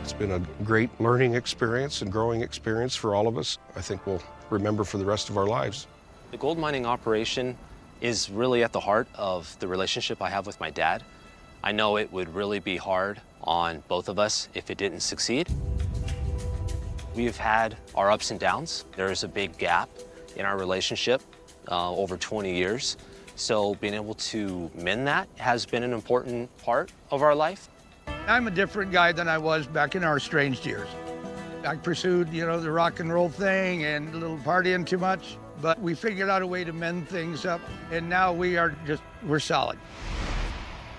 It's been a great learning experience and growing experience for all of us. I think we'll remember for the rest of our lives. The gold mining operation is really at the heart of the relationship I have with my dad. I know it would really be hard on both of us if it didn't succeed. We've had our ups and downs. There's a big gap in our relationship, over 20 years. So being able to mend that has been an important part of our life. I'm a different guy than I was back in our estranged years. I pursued, the rock and roll thing and a little partying too much, but we figured out a way to mend things up, and now we're solid.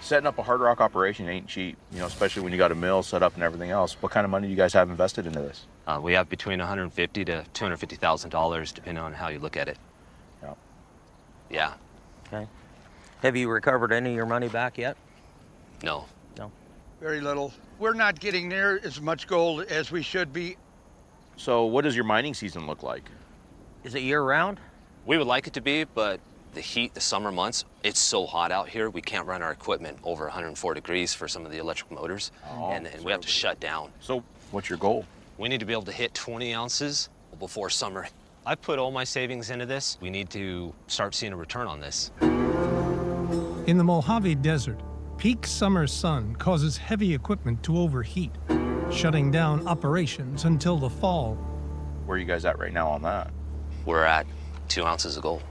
Setting up a hard rock operation ain't cheap, you know, especially when you got a mill set up and everything else. What kind of money do you guys have invested into this? We have between $150,000 to $250,000, depending on how you look at it. Yeah. Yeah. Okay. Have you recovered any of your money back yet? No. No. Very little. We're not getting near as much gold as we should be. So what does your mining season look like? Is it year-round? We would like it to be, but the heat, the summer months, it's so hot out here, we can't run our equipment over 104 degrees for some of the electric motors, and we have to shut down. So what's your goal? We need to be able to hit 20 ounces before summer. I put all my savings into this. We need to start seeing a return on this. In the Mojave Desert, peak summer sun causes heavy equipment to overheat, shutting down operations until the fall. Where are you guys at right now on that? We're at 2 ounces of gold.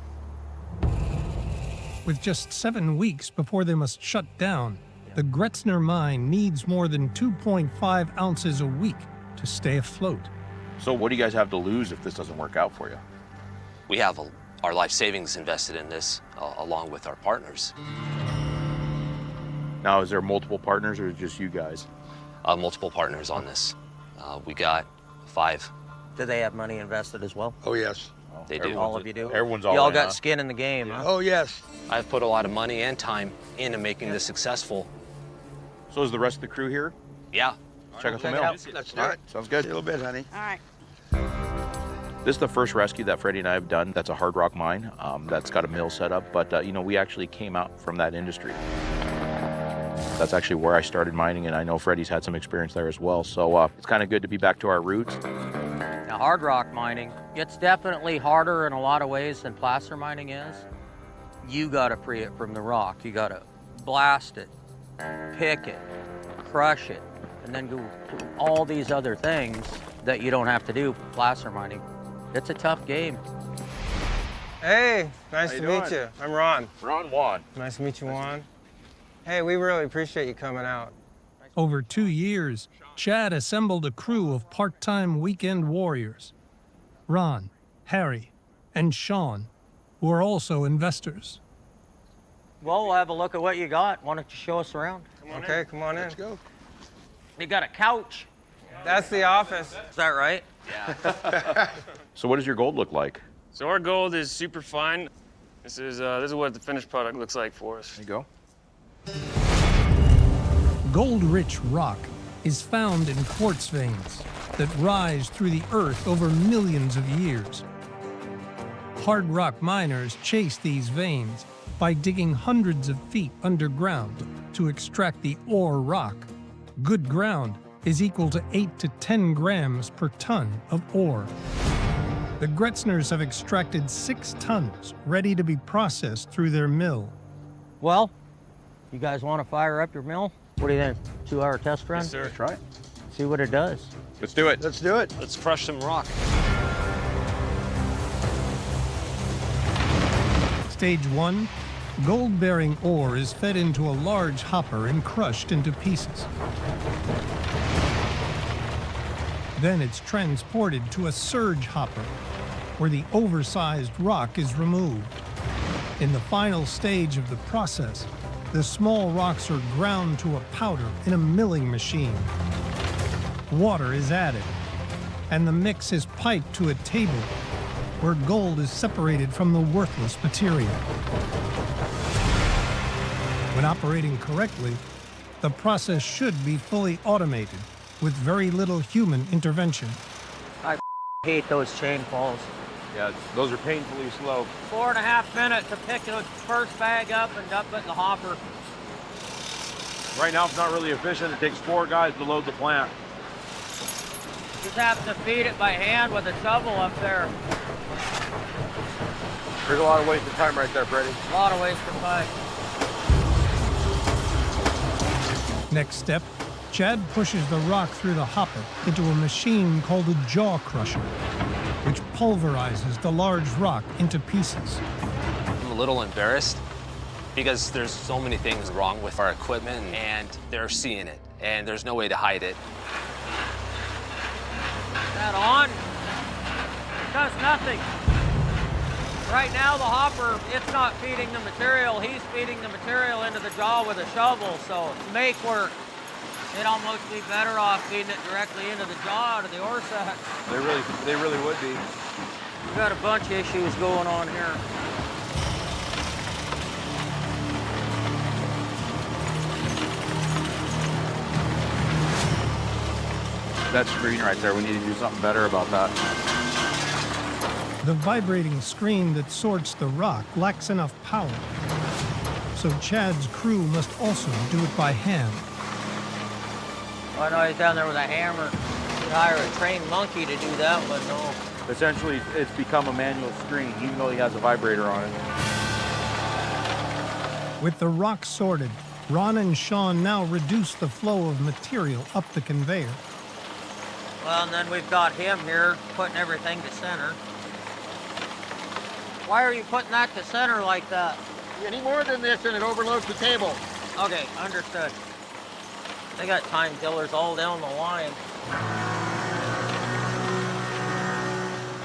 With just 7 weeks before they must shut down, the Gretzner mine needs more than 2.5 ounces a week to stay afloat. So what do you guys have to lose if this doesn't work out for you? We have our life savings invested in this, along with our partners. Now, is there multiple partners or just you guys? Multiple partners on this. We got 5. Do they have money invested as well? Oh, yes. They do. All of you do? Everyone's all Y'all in, got huh? skin in the game, huh? Oh, yes. I've put a lot of money and time into making this successful. So is the rest of the crew here? Yeah. Check out the Check mill. it out. Let's do it. Sounds good. See you in a little bit, honey. All right. This is the first rescue that Freddie and I have done. That's a hard rock mine that's got a mill set up, but you know, we actually came out from that industry. That's actually where I started mining, and I know Freddie's had some experience there as well. So it's kind of good to be back to our roots. Now, hard rock mining, it's definitely harder in a lot of ways than placer mining is. You gotta free it from the rock. You gotta blast it, pick it, crush it, and then do all these other things that you don't have to do placer mining. It's a tough game. Hey, nice How to you meet doing? you. I'm Ron. Ron Juan. Nice to meet you, Juan. Hey, we really appreciate you coming out. Over 2 years, Chad assembled a crew of part-time weekend warriors. Ron, Harry, and Sean, who are also investors. Well, we'll have a look at what you got. Why don't you show us around? Okay, come on in. Let's go. You got a couch. That's the office. Is that right? Yeah. So what does your gold look like? So our gold is super fine. This is what the finished product looks like for us. There you go. Gold-rich rock is found in quartz veins that rise through the earth over millions of years. Hard rock miners chase these veins by digging hundreds of feet underground to extract the ore rock. Good ground is equal to 8 to 10 grams per ton of ore. The Gretzners have extracted 6 tons ready to be processed through their mill. Well, you guys want to fire up your mill? What do you think? 2-hour test run? Yes, sir. Try it. See what it does. Let's do it. Let's do it. Let's crush some rock. Stage 1, gold-bearing ore is fed into a large hopper and crushed into pieces. Then it's transported to a surge hopper, where the oversized rock is removed. In the final stage of the process, the small rocks are ground to a powder in a milling machine. Water is added, and the mix is piped to a table where gold is separated from the worthless material. When operating correctly, the process should be fully automated with very little human intervention. I hate those chain falls. Yeah, those are painfully slow. 4.5 minutes to pick the first bag up and dump it in the hopper. Right now, it's not really efficient. It takes 4 guys to load the plant. Just have to feed it by hand with a shovel up there. There's a lot of wasted time right there, Freddie. A lot of wasted time. Next step, Chad pushes the rock through the hopper into a machine called a jaw crusher, which pulverizes the large rock into pieces. I'm a little embarrassed because there's so many things wrong with our equipment, and they're seeing it, and there's no way to hide it. Is that on? It does nothing. Right now, the hopper, it's not feeding the material. He's feeding the material into the jaw with a shovel, so to make work, they'd almost be better off feeding it directly into the jaw to the ore sack. They really would be. We've got a bunch of issues going on here. That screen right there, we need to do something better about that. The vibrating screen that sorts the rock lacks enough power, so Chad's crew must also do it by hand. I know he's down there with a hammer. You'd hire a trained monkey to do that one, no. Essentially, it's become a manual screen, even though he has a vibrator on it. With the rock sorted, Ron and Sean now reduce the flow of material up the conveyor. Well, and then we've got him here putting everything to center. Why are you putting that to center like that? Any more than this and it overloads the table. Okay, understood. They got time killers all down the line.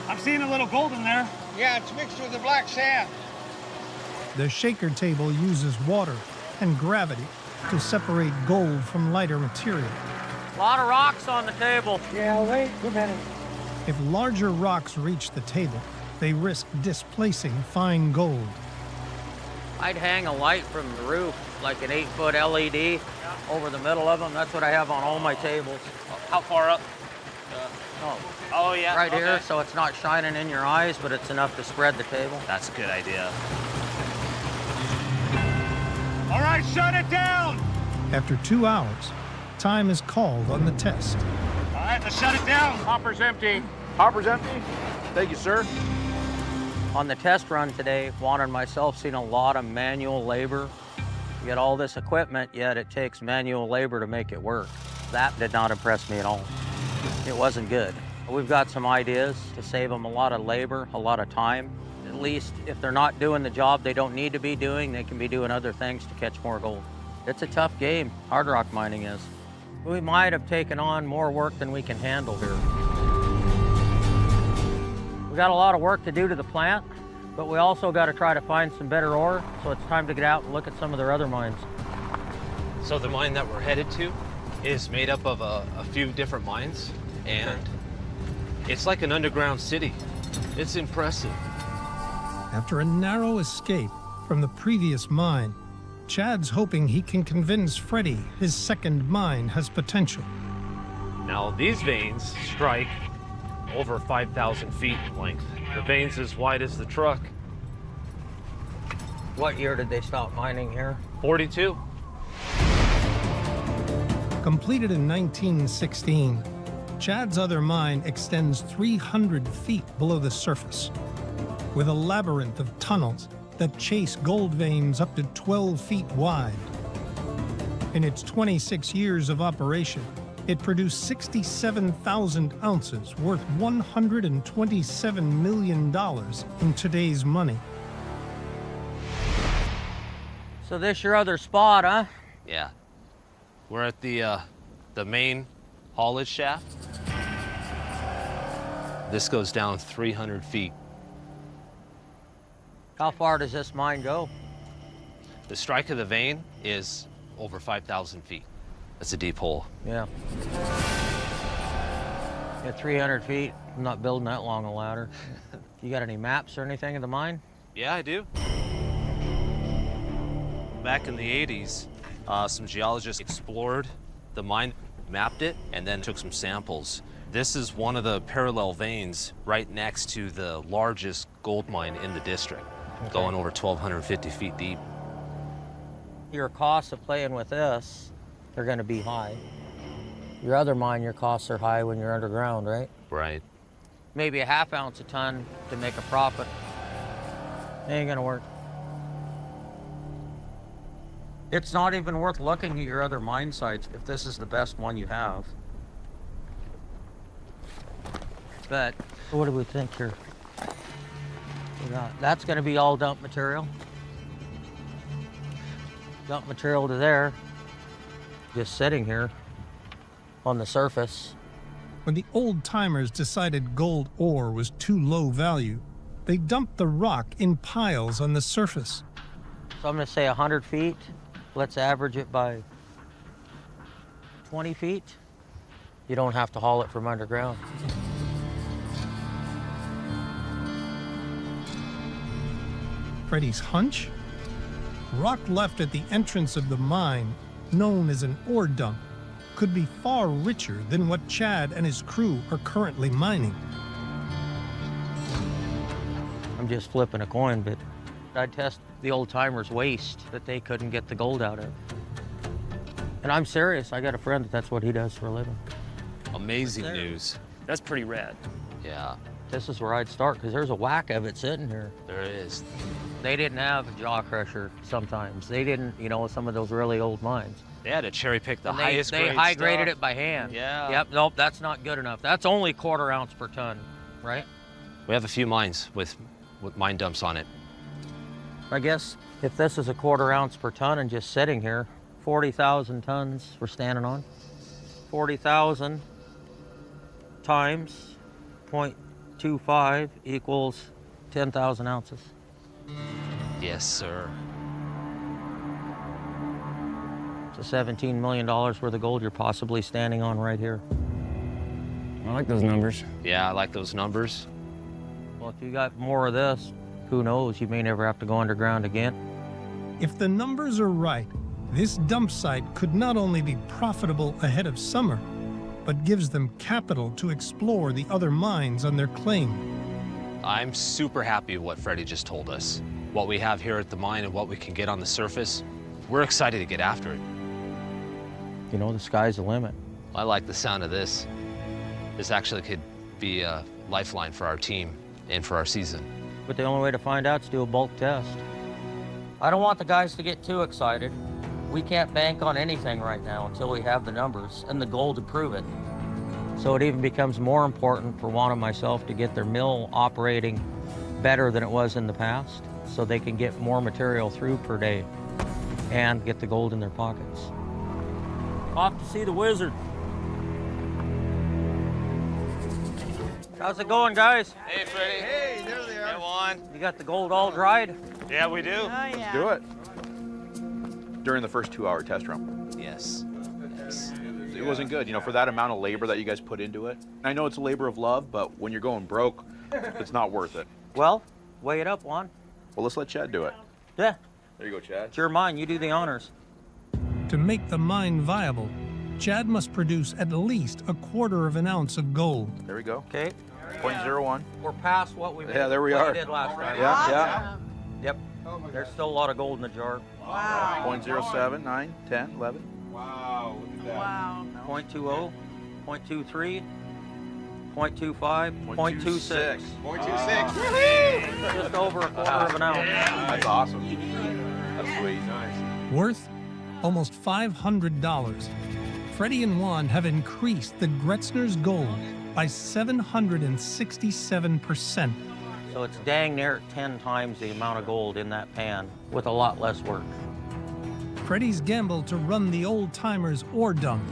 I'm seeing a little gold in there. Yeah, it's mixed with the black sand. The shaker table uses water and gravity to separate gold from lighter material. A lot of rocks on the table. Yeah, wait a minute. If larger rocks reach the table, they risk displacing fine gold. I'd hang a light from the roof, like an 8-foot LED over the middle of them. That's what I have on all my tables. How far up? Oh, yeah. Right here, okay. so it's not shining in your eyes, but it's enough to spread the table. That's a good idea. All right, shut it down. After 2 hours, time is called on the test. All right, let's shut it down. Hopper's empty. Hopper's empty? Thank you, sir. On the test run today, Juan and myself seen a lot of manual labor. You get all this equipment, yet it takes manual labor to make it work. That did not impress me at all. It wasn't good. We've got some ideas to save them a lot of labor, a lot of time. At least if they're not doing the job they don't need to be doing, they can be doing other things to catch more gold. It's a tough game, hard rock mining is. We might have taken on more work than we can handle here. We got a lot of work to do to the plant, but we also got to try to find some better ore, so it's time to get out and look at some of their other mines. So the mine that we're headed to is made up of a few different mines, and it's like an underground city. It's impressive. After a narrow escape from the previous mine, Chad's hoping he can convince Freddy his second mine has potential. Now, these veins strike over 5,000 feet in length. The vein's as wide as the truck. What year did they stop mining here? 42. Completed in 1916, Chad's other mine extends 300 feet below the surface, with a labyrinth of tunnels that chase gold veins up to 12 feet wide. In its 26 years of operation, it produced 67,000 ounces worth $127 million in today's money. So this your other spot, huh? Yeah. We're at the main haulage shaft. This goes down 300 feet. How far does this mine go? The strike of the vein is over 5,000 feet. That's a deep hole. Yeah. At 300 feet, I'm not building that long a ladder. You got any maps or anything of the mine? Yeah, I do. Back in the 80s, some geologists explored the mine, mapped it, and then took some samples. This is one of the parallel veins right next to the largest gold mine in the district, going over 1,250 feet deep. Your costs of playing with this, they're going to be high. Your other mine, your costs are high when you're underground, right? Right. Maybe a ½ ounce a ton to make a profit. Ain't gonna work. It's not even worth looking at your other mine sites if this is the best one you have. But what do we think here? That's gonna be all dump material. Dump material to there, just sitting here on the surface. When the old-timers decided gold ore was too low value, They dump the rock in piles on the surface. So I'm gonna say 100 feet. Let's average it by 20 feet. You don't have to haul it from underground. Freddy's hunch? Rock left at the entrance of the mine, known as an ore dump, could be far richer than what Chad and his crew are currently mining. I'm just flipping a coin, but I'd test the old timers' waste that they couldn't get the gold out of. And I'm serious, I got a friend that's what he does for a living. Amazing news. That's pretty rad. Yeah. This is where I'd start, because there's a whack of it sitting here. There is. They didn't have a jaw crusher sometimes. They didn't, you know, some of those really old mines. They had to cherry pick the And highest grade They high graded stuff. it by hand. Yeah. Yep, nope, that's not good enough. That's only 1/4 ounce per ton, right? We have a few mines with mine dumps on it. I guess if this is a 1/4 ounce per ton and just sitting here, 40,000 tons we're standing on. 40,000 times 0.25 equals 10,000 ounces. Yes, sir. It's a $17 million worth of gold you're possibly standing on right here. I like those numbers. Yeah, I like those numbers. Well, if you got more of this, who knows? You may never have to go underground again. If the numbers are right, this dump site could not only be profitable ahead of summer, but gives them capital to explore the other mines on their claim. I'm super happy with what Freddy just told us. What we have here at the mine and what we can get on the surface, we're excited to get after it. You know, the sky's the limit. I like the sound of this. This actually could be a lifeline for our team and for our season. But the only way to find out is to do a bulk test. I don't want the guys to get too excited. We can't bank on anything right now until we have the numbers and the gold to prove it. So it even becomes more important for Juan and myself to get their mill operating better than it was in the past, so they can get more material through per day and get the gold in their pockets. Off to see the wizard. How's it going, guys? Hey, Freddy. Hey, there they are. Hey, Juan. You got the gold all dried? Yeah, we do. Let's do it. During the first 2-hour test run. Yes. Yes. It wasn't good, you know, for that amount of labor that you guys put into it. I know it's a labor of love, but when you're going broke, it's not worth it. Well, weigh it up, Juan. Well, let's let Chad do it. Yeah. There you go, Chad. It's your mine. You do the honors. To make the mine viable, Chad must produce at least 1/4 ounce of gold. There we go. Okay. 0.01. We're past what we Yeah, there we what are. did last time. Yeah. Yep. There's still a lot of gold in the jar. Wow. 0.07, 9, 10, 11. Wow, look at that. Wow. 0.20, 0.23, 0.25, 0.26. 0.26. Just over 1/4 ounce. That's awesome. That's sweet. Nice. Worth almost $500. Freddy and Juan have increased the Gretzner's gold by 767%. So it's dang near 10 times the amount of gold in that pan with a lot less work. Freddy's gamble to run the old-timers ore dump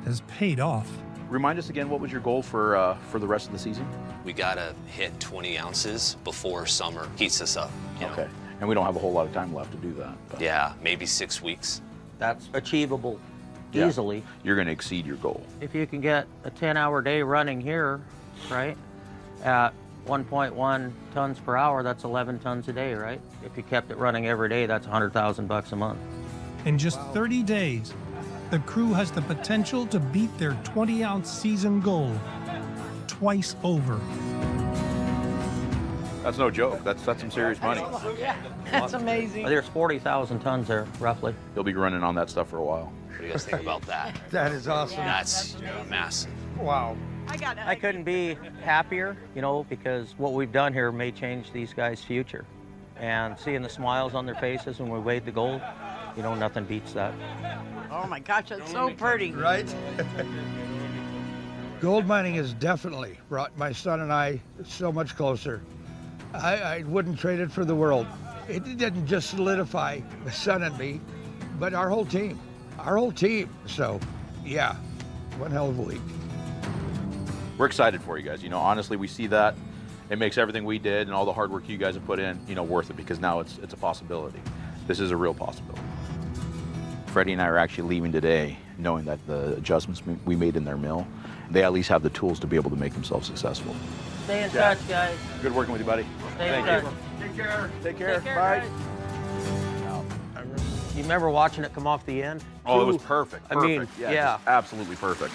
has paid off. Remind us again, what was your goal for the rest of the season? We gotta hit 20 ounces before summer heats us up. You know? Okay. And we don't have a whole lot of time left to do that. But Yeah, maybe 6 weeks. That's achievable Yeah. easily. You're going to exceed your goal. If you can get a 10-hour day running here, right, at 1.1 tons per hour, that's 11 tons a day, right? If you kept it running every day, that's $100,000 a month. In just 30 days, the crew has the potential to beat their 20-ounce season goal twice over. That's no joke. That's some serious money. That's amazing. There's 40,000 tons there, roughly. You'll be running on that stuff for a while. What do you guys think about that? That is awesome. That's massive. Wow. I couldn't be happier, you know, because what we've done here may change these guys' future. And seeing the smiles on their faces when we weighed the gold, you know, nothing beats that. Oh my gosh, that's so pretty. Right? Gold mining has definitely brought my son and I so much closer. I wouldn't trade it for the world. It didn't just solidify my son and me, but our whole team. Our whole team. So, yeah, one hell of a week. We're excited for you guys. You know, honestly, we see that it makes everything we did and all the hard work you guys have put in, you know, worth it, because now it's a possibility. This is a real possibility. Freddie and I are actually leaving today knowing that the adjustments we made in their mill, they at least have the tools to be able to make themselves successful. Stay in touch, guys. Good working with you, buddy. Stay in touch. Take care. Take care. Take care, Bye. guys. You remember watching it come off the end? Oh, it was perfect. I mean, Perfect. yeah. just absolutely perfect.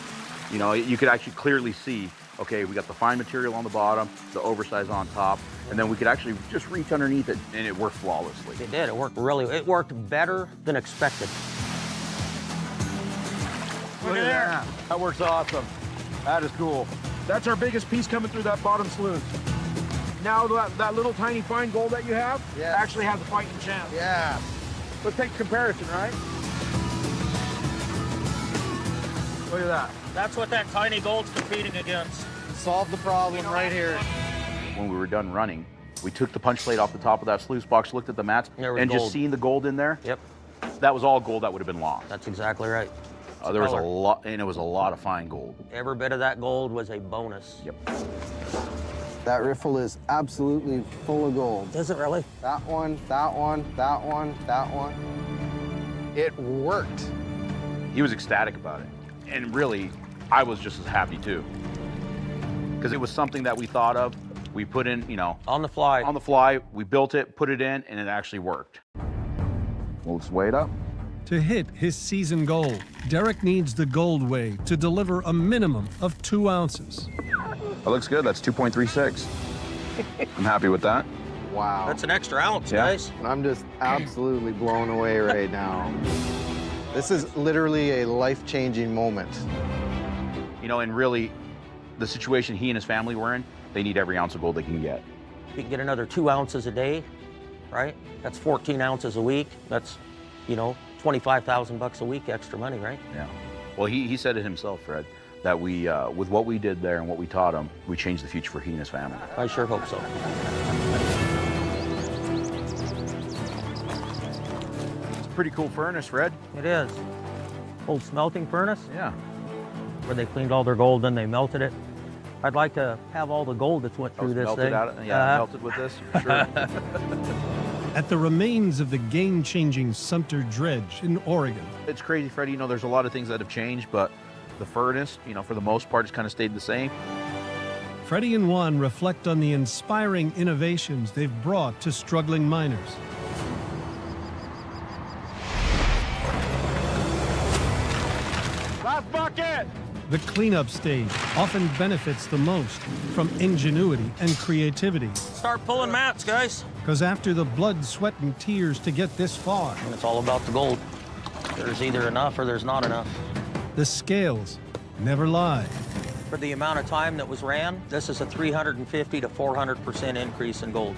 You know, you could actually clearly see, okay, we got the fine material on the bottom, the oversize on top, and then we could actually just reach underneath it, and it worked flawlessly. It did. It worked better than expected. Look at that. That works awesome. That is cool. That's our biggest piece coming through that bottom sluice. Now that little tiny fine gold that you have actually has a fighting chance. Yeah. Let's take a comparison, right? Look at that. That's what that tiny gold's competing against. Solve the problem right here. When we were done running, we took the punch plate off the top of that sluice box, looked at the mats, and just seeing the gold in there, that was all gold that would have been lost. That's exactly right. There was a lot, and it was a lot of fine gold. Every bit of that gold was a bonus. Yep. That riffle is absolutely full of gold. Is it really? That one, that one, that one, that one. It worked. He was ecstatic about it. And really, I was just as happy too. Because it was something that we thought of, we put in, you know. On the fly. On the fly, we built it, put it in, and it actually worked. We'll just weigh it up. To hit his season goal, Derek needs the gold weigh to deliver a minimum of 2 ounces. That looks good. That's 2.36. I'm happy with that. Wow. That's an extra ounce, guys. I'm just absolutely blown away right now. This is literally a life-changing moment. You know, and really, the situation he and his family were in, they need every ounce of gold they can get. If you can get another 2 ounces a day, right? That's 14 ounces a week. That's, you know, $25,000 a week extra money, right? Yeah. Well, he said it himself, Fred, that we, with what we did there and what we taught him, we changed the future for he and his family. I sure hope so. It's a pretty cool furnace, Fred. It is. Old smelting furnace. Yeah. Where they cleaned all their gold, then they melted it. I'd like to have all the gold that's went through this melted thing. Melted with this, for sure. At the remains of the game-changing Sumter Dredge in Oregon. It's crazy, Freddie. You know, there's a lot of things that have changed, but the furnace, you know, for the most part, has kind of stayed the same. Freddie and Juan reflect on the inspiring innovations they've brought to struggling miners. Last bucket! The cleanup stage often benefits the most from ingenuity and creativity. Start pulling mats, guys. Because after the blood, sweat, and tears to get this far, And it's all about the gold. There's either enough or there's not enough. the scales never lie. For the amount of time that was ran, this is a 350 to 400% increase in gold.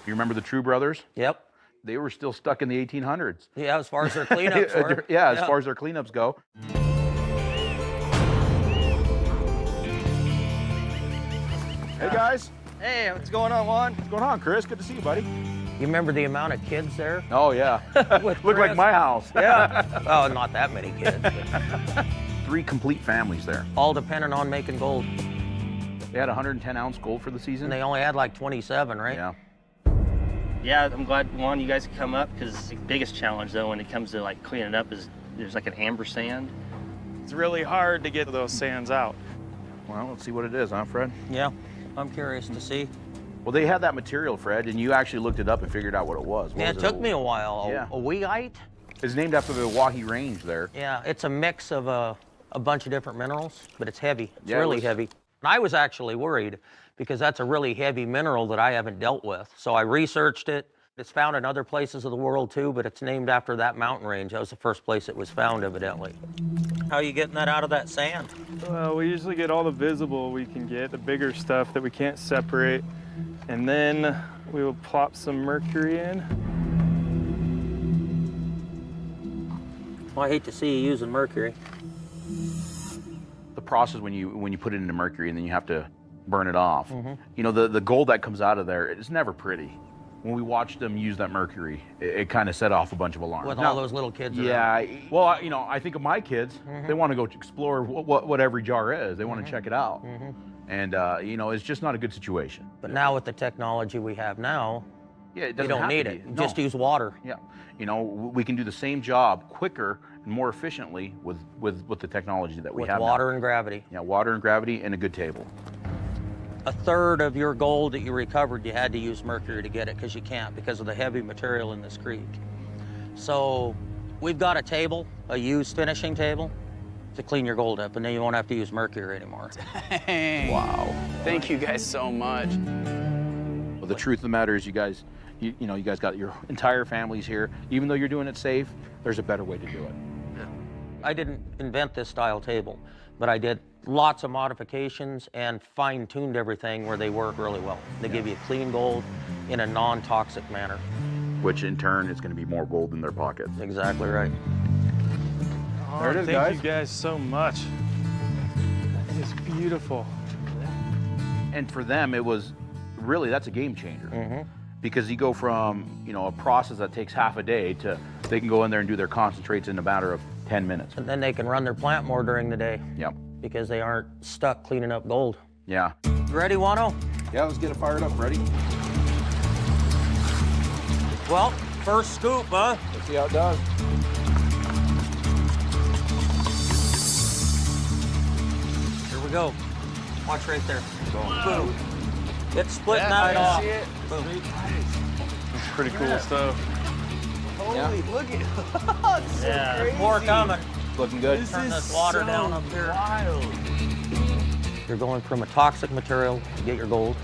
You remember the True Brothers? Yep. They were still stuck in the 1800s. Yeah, as far as their cleanups were. Yeah, as far as their cleanups go. Hey, guys. Hey, what's going on, Juan? What's going on, Chris? Good to see you, buddy. You remember the amount of kids there? Oh, yeah. With Look like Chris? my house. Yeah. Oh, not that many kids. but 3 complete families there. all dependent on making gold. They had 110-ounce gold for the season. And they only had like 27, right? Yeah. Yeah, I'm glad, Juan, you guys could come up, because the biggest challenge, though, when it comes to like cleaning it up is there's like an amber sand. It's really hard to get those sands out. Well, let's see what it is, huh, Fred? Yeah, I'm curious to see. Well, they had that material, Fred, and you actually looked it up and figured out what it was. What Yeah, was it took me a while. Yeah. A weightite? It's named after the Milwaukee Range there. Yeah, it's a mix of a bunch of different minerals, but it's heavy. It's Yeah, it really was- heavy. And I was actually worried because that's a really heavy mineral that I haven't dealt with. So I researched it. It's found in other places of the world too, but it's named after that mountain range. That was the first place it was found, evidently. How are you getting that out of that sand? Well, we usually get all the visible we can get, the bigger stuff that we can't separate, and then we will plop some mercury in. Well, I hate to see you using mercury. The process when you put it into mercury and then you have to burn it off. Mhm. You know, the gold that comes out of there, it's never pretty. when we watched them use that mercury, it kind of set off a bunch of alarms. With all those little kids around. Yeah, well, I think of my kids, they want to go explore what every jar is. They want to check it out. And, it's just not a good situation. But now with the technology we have now, yeah, you don't need it. Just use water. Yeah, we can do the same job quicker and more efficiently with the technology that we have With water now. and gravity. Yeah, water and gravity and a good table. A third of your gold that you recovered, you had to use mercury to get it because you can't because of the heavy material in this creek. So we've got a table, a used finishing table, to clean your gold up, and then you won't have to use mercury anymore. Dang. Wow. Thank you guys so much. Well, the truth of the matter is you guys got your entire families here. Even though you're doing it safe, there's a better way to do it. I didn't invent this style table, but I did lots of modifications and fine-tuned everything where they work really well. They give you clean gold in a non-toxic manner. Which in turn is going to be more gold in their pockets. Exactly right. Oh, There it is, thank guys. you guys so much. It is beautiful. And for them, that's a game changer. Because you go from, a process that takes half a day to they can go in there and do their concentrates in a matter of 10 minutes. And then they can run their plant more during the day. Yep. Because they aren't stuck cleaning up gold. Yeah. You ready, Wano? Yeah, let's get it fired up. Ready? Well, first scoop, huh? Let's see how it does. Here we go. Watch right there. Boom. Boom. It's splitting that off. See it? Boom. It's pretty cool stuff. Holy, look at it. So Yeah, crazy. there's more coming. Looking good. This Turn is this water so down up here. wild. You're going from a toxic material to get your gold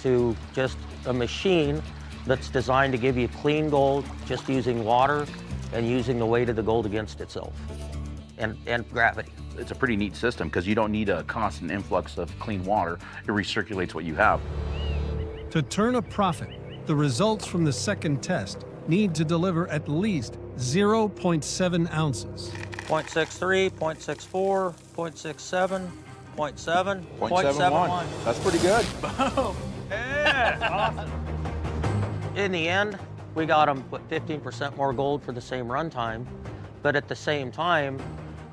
to just a machine that's designed to give you clean gold just using water and using the weight of the gold against itself and gravity. It's a pretty neat system because you don't need a constant influx of clean water. It recirculates what you have. To turn a profit, the results from the second test need to deliver at least 0.7 ounces. 0.63, 0.64, 0.67, 0.7, 0.71. That's pretty good. Boom. Yeah, awesome. In the end, we got them with 15% more gold for the same runtime, but at the same time,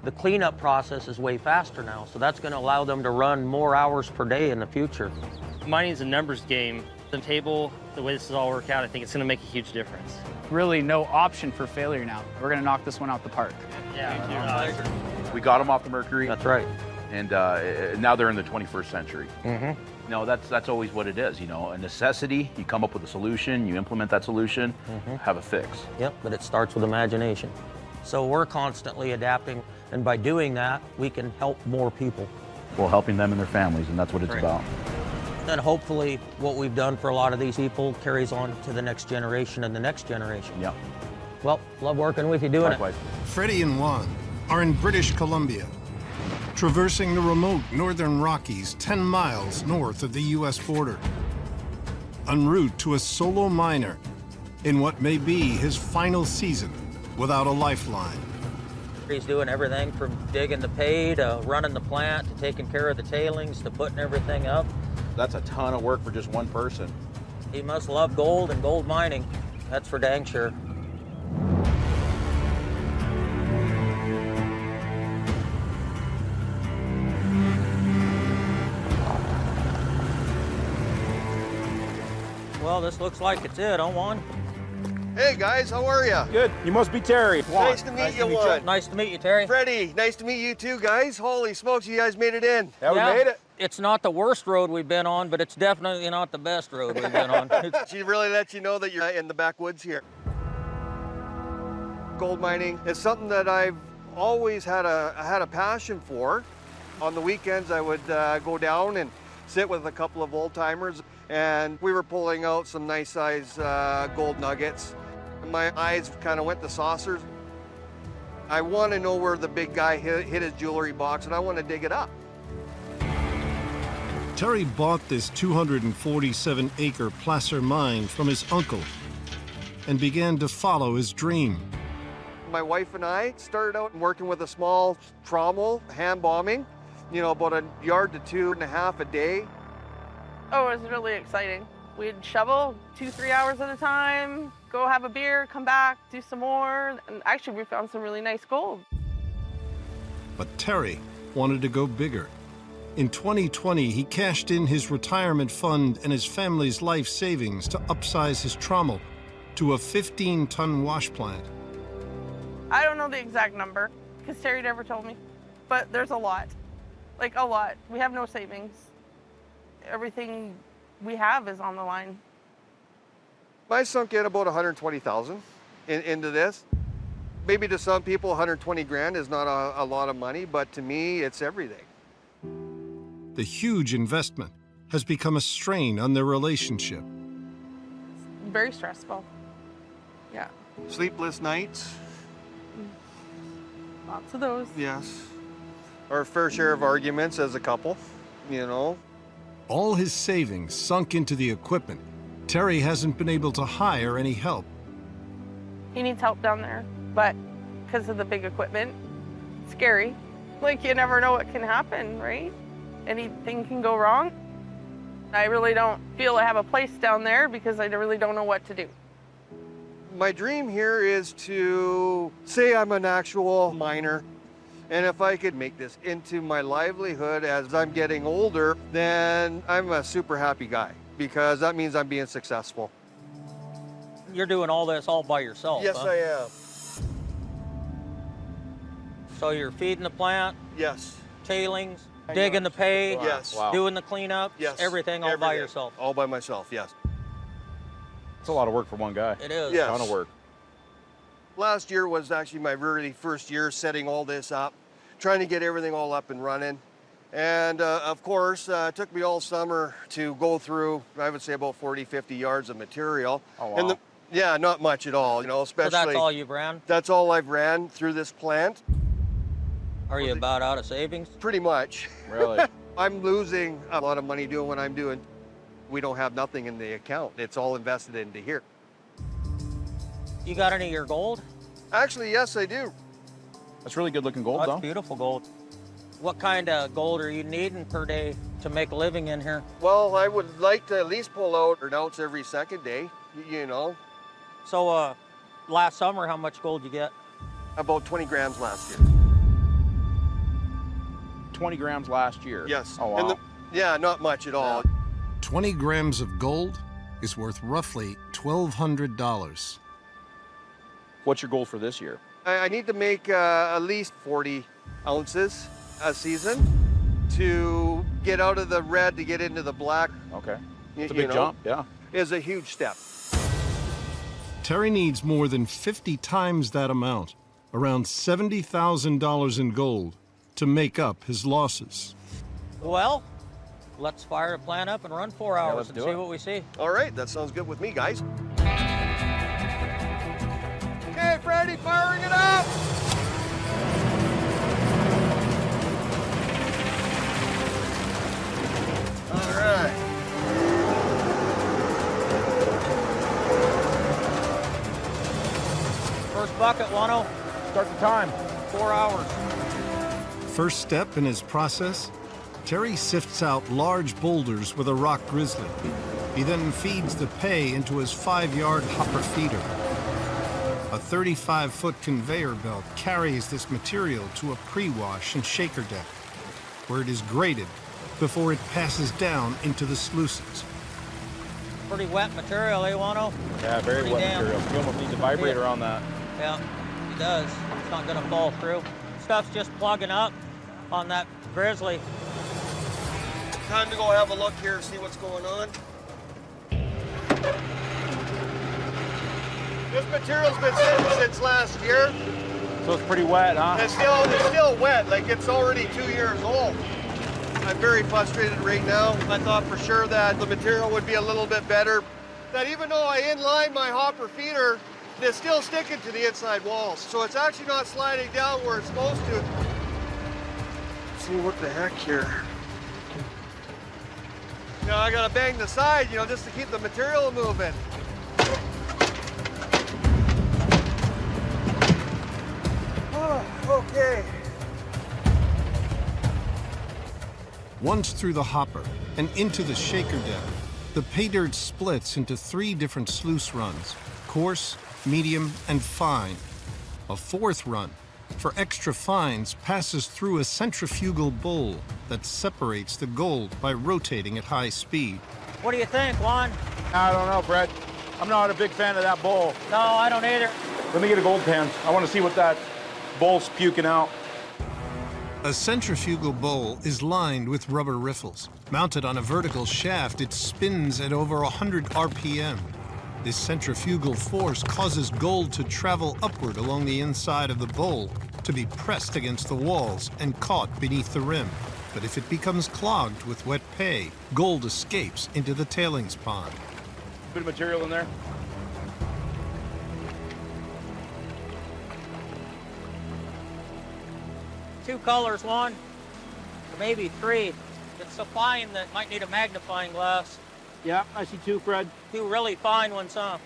the cleanup process is way faster now, so that's going to allow them to run more hours per day in the future. Mining is a numbers game. The table, the way this is all worked out, I think it's going to make a huge difference. Really no option for failure now. We're going to knock this one out the park. Yeah, We got them off the mercury. that's right. And now they're in the 21st century. Mm-hmm. No, that's always what it is, a necessity. You come up with a solution, you implement that solution, have a fix. Yep, but it starts with imagination. So we're constantly adapting, and by doing that, we can help more people. Well, helping them and their families, and that's what it's Right. about. And hopefully what we've done for a lot of these people carries on to the next generation and the next generation. Yeah. Well, love working with you doing Likewise. Freddy and Juan are in British Columbia, traversing the remote northern Rockies 10 miles north of the U.S. border, en route to a solo miner in what may be his final season without a lifeline. He's doing everything from digging the pay to running the plant to taking care of the tailings to putting everything up. That's a ton of work for just one person. He must love gold and gold mining. That's for dang sure. Well, this looks like it's it, huh, Juan? Hey guys, how are you? Good. You must be Terry. Nice to meet you, Juan. Nice to meet you, Terry. Freddie, nice to meet you too, guys. Holy smokes, you guys made it in. Yeah, we made it. It's not the worst road we've been on, but it's definitely not the best road we've been on. She really lets you know that you're in the backwoods here. Gold mining is something that I've always had a passion for. On the weekends, I would go down and sit with a couple of old timers, and we were pulling out some nice size gold nuggets. My eyes kind of went to saucers. I want to know where the big guy hid his jewelry box, and I want to dig it up. Terry bought this 247-acre placer mine from his uncle and began to follow his dream. My wife and I started out working with a small trommel, hand bombing, about a yard to 2.5 a day. Oh, it was really exciting. We'd shovel 2-3 hours at a time, go have a beer, come back, do some more. And actually, we found some really nice gold. But Terry wanted to go bigger. In 2020, he cashed in his retirement fund and his family's life savings to upsize his trommel to a 15-ton wash plant. I don't know the exact number, because Terry never told me, but there's a lot, like a lot. We have no savings. Everything we have is on the line. I sunk in about 120,000 into this. Maybe to some people, 120 grand is not a lot of money, but to me, it's everything. The huge investment has become a strain on their relationship. Very stressful. Yeah. Sleepless nights. Lots of those. Yes. Our fair share of arguments as a couple, you know. All his savings sunk into the equipment. Terry hasn't been able to hire any help. He needs help down there, but because of the big equipment, it's scary. Like, you never know what can happen, right? Anything can go wrong. I really don't feel I have a place down there because I really don't know what to do. My dream here is to say I'm an actual miner, and if I could make this into my livelihood as I'm getting older, then I'm a super happy guy because that means I'm being successful. You're doing all this all by yourself, Yes, huh? I am. So you're feeding the plant? Yes. Tailings, digging the pay? Yes. Wow. Doing the cleanup? Yes. Everything all by yourself? All by myself, yes. It's a lot of work for one guy. It is. Yes. A ton of work. Last year was actually my really first year setting all this up, trying to get everything all up and running. And of course, it took me all summer to go through, I would say about 40, 50 yards of material. Oh, wow. And yeah, not much at all, you know, especially. So that's all you've ran? That's all I've ran through this plant. Are you about out of savings? Pretty much. Really? I'm losing a lot of money doing what I'm doing. We don't have nothing in the account. It's all invested into here. You got any of your gold? Actually, yes, I do. That's really good looking gold, That's though. beautiful gold. What kind of gold are you needing per day to make a living in here? Well, I would like to at least pull out an ounce every second day, you know. So last summer, how much gold you get? About 20 grams last year. 20 grams last year. Yes. Oh, wow. Yeah, not much at all. 20 grams of gold is worth roughly $1,200. What's your goal for this year? I need to make at least 40 ounces a season to get out of the red to get into the black. Okay. It's a big jump, yeah. Is a huge step. Terry needs more than 50 times that amount, around $70,000 in gold, to make up his losses. Well, let's fire the plant up and run 4 hours let's and do see it. what we see. All right, that sounds good with me, guys. Okay, Freddy, firing it up! All right. First bucket, Wano. Start the time. 4 hours. First step in his process, Terry sifts out large boulders with a rock grizzly. He then feeds the pay into his 5-yard hopper feeder. A 35-foot conveyor belt carries this material to a pre-wash and shaker deck, where it is graded before it passes down into the sluices. Pretty wet material, eh, Wano? Yeah, very Pretty wet damn. material. You almost need a vibrator on that. Yeah, it does. It's not gonna fall through. Stuff's just plugging up on that grizzly. Time to go have a look here and see what's going on. This material's been sitting since last year. So it's pretty wet, huh? It's still wet, like it's already 2 years old. I'm very frustrated right now. I thought for sure that the material would be a little bit better. That even though I inlined my hopper feeder, it's still sticking to the inside walls. So it's actually not sliding down where it's supposed to. Let's see what the heck here. You know, I gotta bang the side, you know, just to keep the material moving. Oh, okay. Once through the hopper and into the shaker deck, the pay dirt splits into 3 different sluice runs: coarse, medium, and fine. A 4th run, for extra fines, passes through a centrifugal bowl that separates the gold by rotating at high speed. What do you think, Juan? I don't know, Fred. I'm not a big fan of that bowl. No, I don't either. Let me get a gold pan. I want to see what that bowl's puking out. A centrifugal bowl is lined with rubber riffles. Mounted on a vertical shaft, it spins at over 100 RPM. This centrifugal force causes gold to travel upward along the inside of the bowl, to be pressed against the walls and caught beneath the rim. But if it becomes clogged with wet pay, gold escapes into the tailings pond. Bit of material in there. Two colors, Juan, or maybe 3. It's so fine that might need a magnifying glass. Yeah, I see 2, Fred. 2 really fine ones, huh?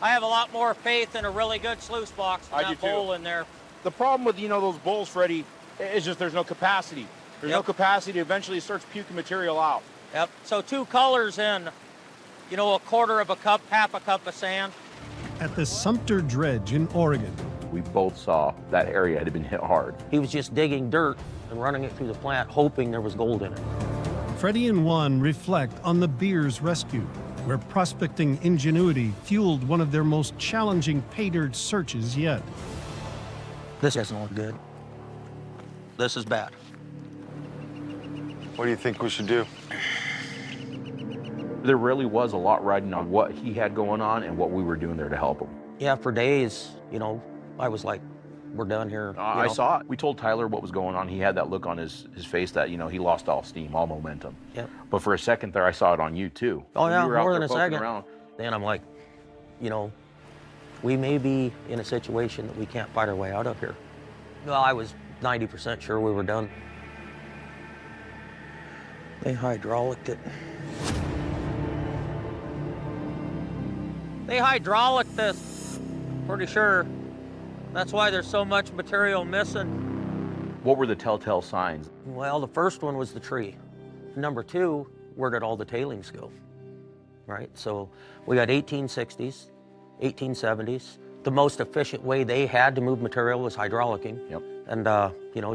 I have a lot more faith in a really good sluice box than that bowl in there. The problem with, those bowls, Freddie, is just there's no capacity. There's no capacity. Eventually it starts puking material out. Yep. So 2 colors in, a 1/4 of a cup, half a cup of sand. At the Sumter Dredge in Oregon, We both saw that area had been hit hard. He was just digging dirt and running it through the plant, hoping there was gold in it. Freddy and Juan reflect on the Beers rescue, where prospecting ingenuity fueled one of their most challenging pay dirt searches yet. This doesn't look good. This is bad. What do you think we should do? There really was a lot riding on what he had going on and what we were doing there to help him. Yeah, for days, I was like, we're done here. I saw it. We told Tyler what was going on. He had that look on his face that, he lost all steam, all momentum. Yep. But for a second there, I saw it on you too. Oh, yeah, You were out more there than a poking second. around. Then I'm like, we may be in a situation that we can't fight our way out of here. Well, I was 90% sure we were done. They hydraulicked it. They hydraulicked this, pretty sure. That's why there's so much material missing. What were the telltale signs? Well, the first one was the tree. Number 2, where did all the tailings go? Right, so we got 1860s, 1870s. The most efficient way they had to move material was hydraulicking. Yep. And,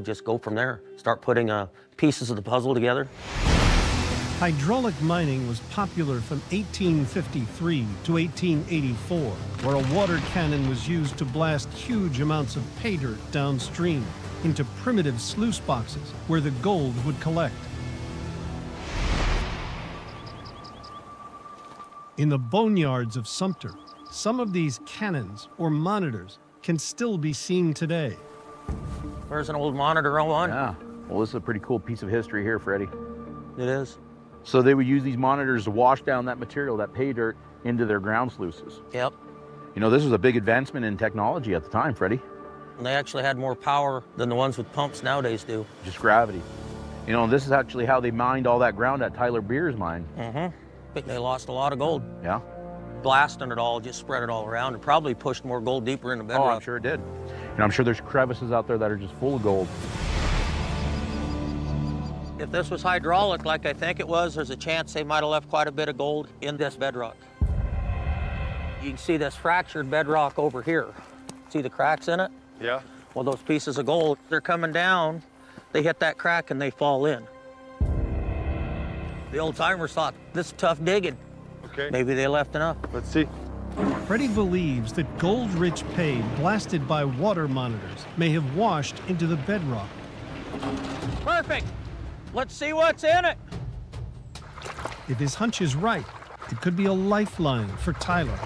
just go from there. Start putting pieces of the puzzle together. Hydraulic mining was popular from 1853 to 1884, where a water cannon was used to blast huge amounts of pay dirt downstream into primitive sluice boxes where the gold would collect. In the boneyards of Sumter, some of these cannons or monitors can still be seen today. There's an old monitor on. Yeah. Well, this is a pretty cool piece of history here, Freddie. It is. So they would use these monitors to wash down that material, that pay dirt, into their ground sluices. Yep. This was a big advancement in technology at the time, Freddie. And they actually had more power than the ones with pumps nowadays do. Just gravity. This is actually how they mined all that ground at Tyler Beer's mine. Mm-hmm. But they lost a lot of gold. Yeah. Blasting it all, just spread it all around, and probably pushed more gold deeper in the bedrock. Oh, I'm sure it did. I'm sure there's crevices out there that are just full of gold. If this was hydraulic like I think it was, there's a chance they might have left quite a bit of gold in this bedrock. You can see this fractured bedrock over here. See the cracks in it? Yeah. Well, those pieces of gold, they're coming down, they hit that crack and they fall in. The old timers thought, this is tough digging. Okay. Maybe they left enough. Let's see. Freddy believes that gold-rich pay blasted by water monitors may have washed into the bedrock. Perfect. Let's see what's in it. If his hunch is right, it could be a lifeline for Tyler.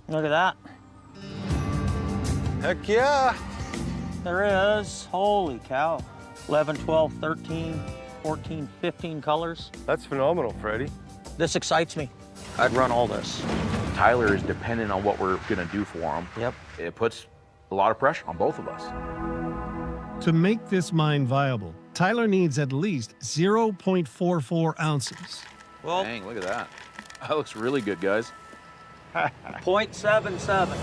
Look at that. Heck yeah. There is. Holy cow. 11, 12, 13, 14, 15 colors. That's phenomenal, Freddie. This excites me. I'd run all this. Tyler is dependent on what we're going to do for him. Yep. It puts a lot of pressure on both of us. To make this mine viable, Tyler needs at least 0.44 ounces. Well, dang, look at that. That looks really good, guys. 0.77.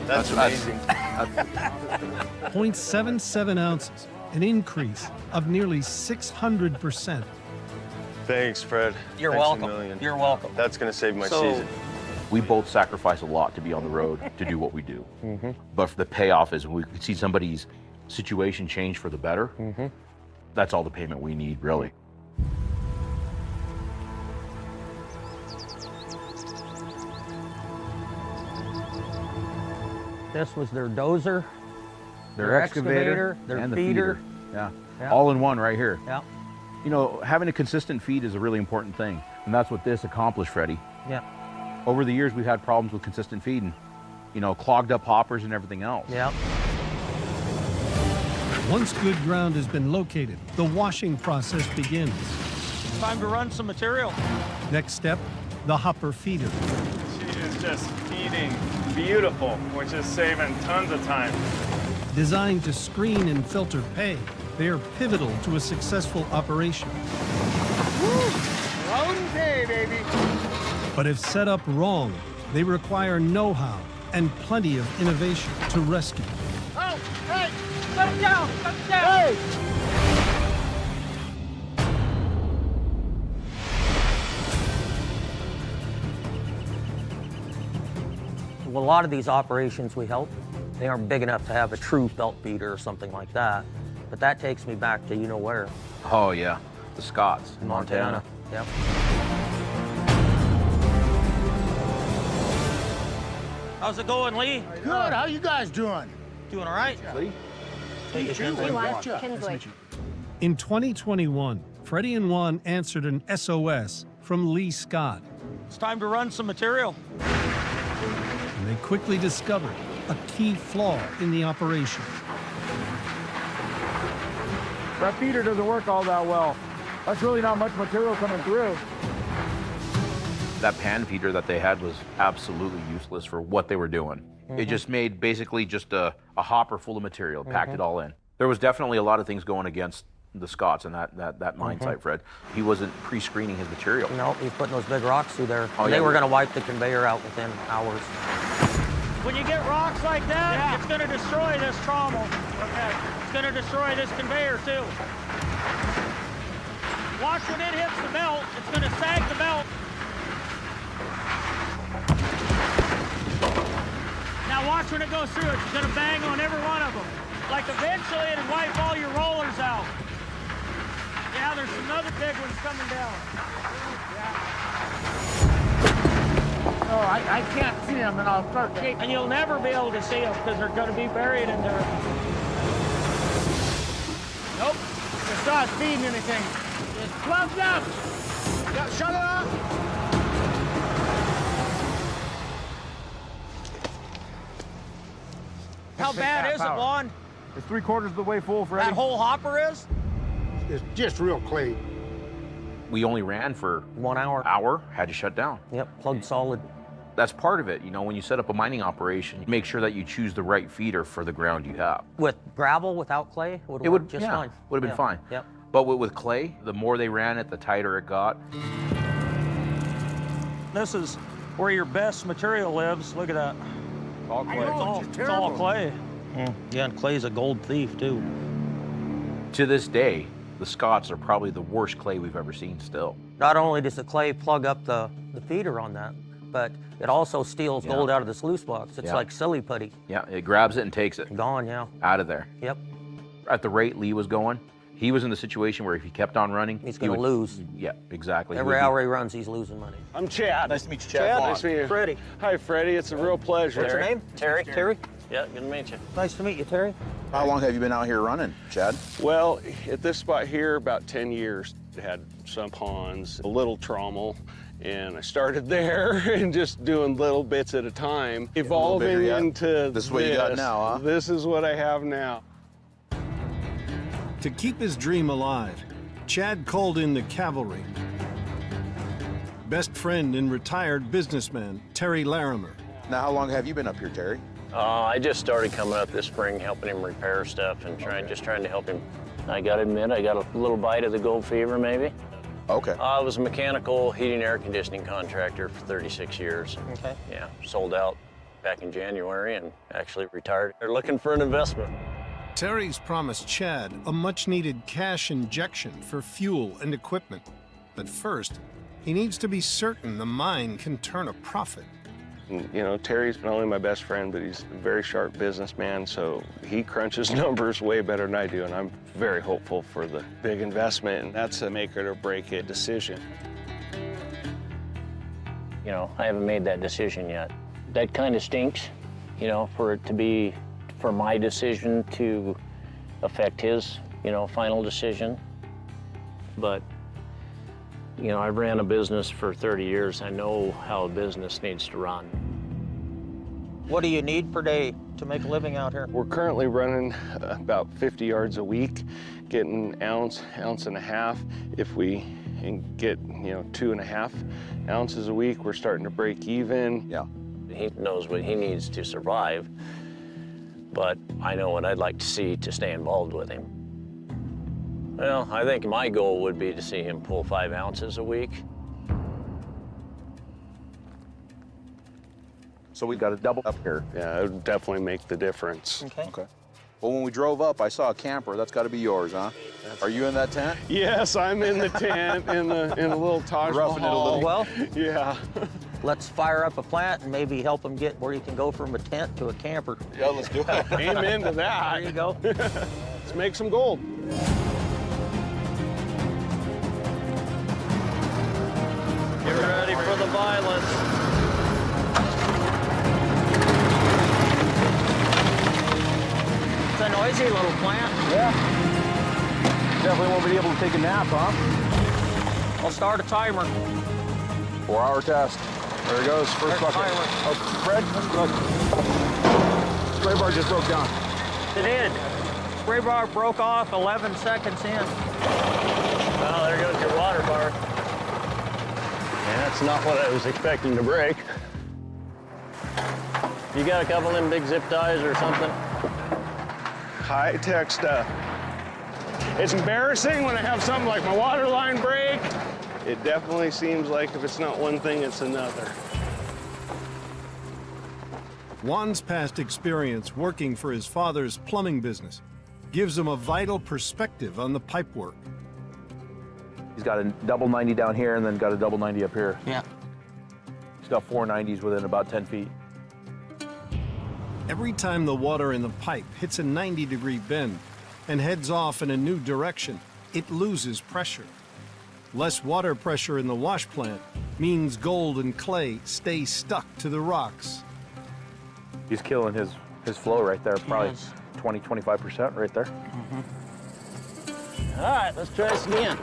That's amazing. 0.77 ounces an increase of nearly 600%. Thanks, Fred. You're Thanks welcome. a million. You're welcome. That's going to save my season. We both sacrifice a lot to be on the road to do what we do. But the payoff is when we can see somebody's situation change for the better. That's all the payment we need, really. This was their dozer, Their excavator, their and the feeder. Yeah. Yeah. All in one right here. Yeah. You know, having a consistent feed is a really important thing. And that's what this accomplished, Freddie. Yeah. Over the years, we've had problems with consistent feeding. You know, clogged up hoppers and everything else. Yeah. Once good ground has been located, the washing process begins. Time to run some material. Next step, the hopper feeder. She is just feeding beautiful, which is saving tons of time. Designed to screen and filter pay, they are pivotal to a successful operation. Load pay, baby. But if set up wrong, they require know-how and plenty of innovation to rescue. Oh, hey, let it down, let it down. Hey. Well, a lot of these operations we help, they aren't big enough to have a true belt feeder or something like that. But that takes me back to you know where. Oh, yeah. The Scots in Montana. Yep. How's it going, Lee? Good, how you guys doing? Doing all right? Lee? Kinsley. In 2021, Freddy and Juan answered an SOS from Lee Scott, It's time to run some material. and they quickly discovered a key flaw in the operation. That feeder doesn't work all that well. That's really not much material coming through. That pan feeder that they had was absolutely useless for what they were doing. It just made basically just a hopper full of material, packed it all in. There was definitely a lot of things going against the Scots in that mine site, Fred. He wasn't pre-screening his material. No, he's putting those big rocks through there. Oh, They yeah. were going to wipe the conveyor out within hours. When you get rocks like that, it's going to destroy this trommel. Okay. It's going to destroy this conveyor too. Watch when it hits the belt. It's going to sag the belt. Now watch when it goes through it. It's going to bang on every one of them. Like eventually it'll wipe all your rollers out. Yeah, there's some other big ones coming down. Oh, I can't see them, and I'll start shaking. And you'll never be able to see them because they're going to be buried in there. Nope, it's not feeding anything. It's plugged up. Yeah, shut it off. How bad is it, Juan? It's 3/4 of the way full, Freddy. That whole hopper is? It's just real clay. We only ran for 1 hour. Had to shut down. Yep, plugged solid. That's part of it. You know, when you set up a mining operation, you make sure that you choose the right feeder for the ground you have. With gravel, without clay, It would just fine. Would have been fine. Yep. But with clay, the more they ran it, the tighter it got. This is where your best material lives. Look at that. All clay. It's all clay. Yeah, and clay's a gold thief, too. To this day, the Scots are probably the worst clay we've ever seen still. Not only does the clay plug up the feeder on that, but it also steals gold out of the sluice box. It's like silly putty. Yeah, it grabs it and takes it. Gone, yeah. Out of there. Yep. At the rate Lee was going, he was in the situation where if he kept on running, He's going to lose. Yeah, exactly. Every hour he runs, he's losing money. I'm Chad. Nice to meet you, Chad. Juan. Nice to meet you. Freddy. Hi, Freddy. It's a real pleasure. What's your name? Terry. Terry? Yeah, good to meet you. Nice to meet you, Terry. How long have you been out here running, Chad? Well, at this spot here, about 10 years. I had some ponds, a little trommel, and I started there and just doing little bits at a time, evolving into This is what you got now, huh? This is what I have now. To keep his dream alive, Chad called in the cavalry. Best friend and retired businessman, Terry Larimer. Now, how long have you been up here, Terry? I just started coming up this spring, helping him repair stuff and just trying to help him. I got to admit, I got a little bite of the gold fever, maybe. Okay. I was a mechanical heating and air conditioning contractor for 36 years. Okay. Yeah, sold out back in January and actually retired. They're looking for an investment. Terry's promised Chad a much-needed cash injection for fuel and equipment. But first, he needs to be certain the mine can turn a profit. You know, Terry's not only my best friend, but he's a very sharp businessman, so he crunches numbers way better than I do, and I'm very hopeful for the big investment, and that's a make it or break it decision. You know, I haven't made that decision yet. That kind of stinks, you know, for it to be, for my decision to affect his, you know, final decision. But, you know, I've ran a business for 30 years. I know how a business needs to run. What do you need per day to make a living out here? We're currently running about 50 yards a week, getting ounce and a half. If we get, you know, 2.5 ounces a week, we're starting to break even. Yeah. He knows what he needs to survive, but I know what I'd like to see to stay involved with him. Well, I think my goal would be to see him pull 5 ounces a week. So we've got a double up here. Yeah, it would definitely make the difference. Okay. Well, when we drove up, I saw a camper. That's got to be yours, huh? Are you in that tent? Yes, I'm in the tent, in the little Taj Roughing it a Mahal. little. Well, yeah. let's fire up a plant and maybe help him get where you can go from a tent to a camper. Yeah, let's do it. Amen to that. There you go. Let's make some gold. Get ready for the violence. It's a noisy little plant. Yeah. Definitely won't be able to take a nap, huh? I'll start a timer. 4-hour test. There it goes, first bucket. Oh, Fred, look. Spray bar just broke down. It did. Spray bar broke off 11 seconds in. Well, there goes your water bar. That's not what I was expecting to break. You got a couple of them big zip ties or something? High-tech stuff. It's embarrassing when I have something like my water line break. It definitely seems like if it's not one thing, it's another. Juan's past experience working for his father's plumbing business gives him a vital perspective on the pipe work. He's got a double 90 down here and then got a double 90 up here. Yeah. He's got 4 90s within about 10 feet. Every time the water in the pipe hits a 90-degree bend and heads off in a new direction, it loses pressure. Less water pressure in the wash plant means gold and clay stay stuck to the rocks. He's killing his flow right there, probably 20, 25% right there. All right, let's try this again.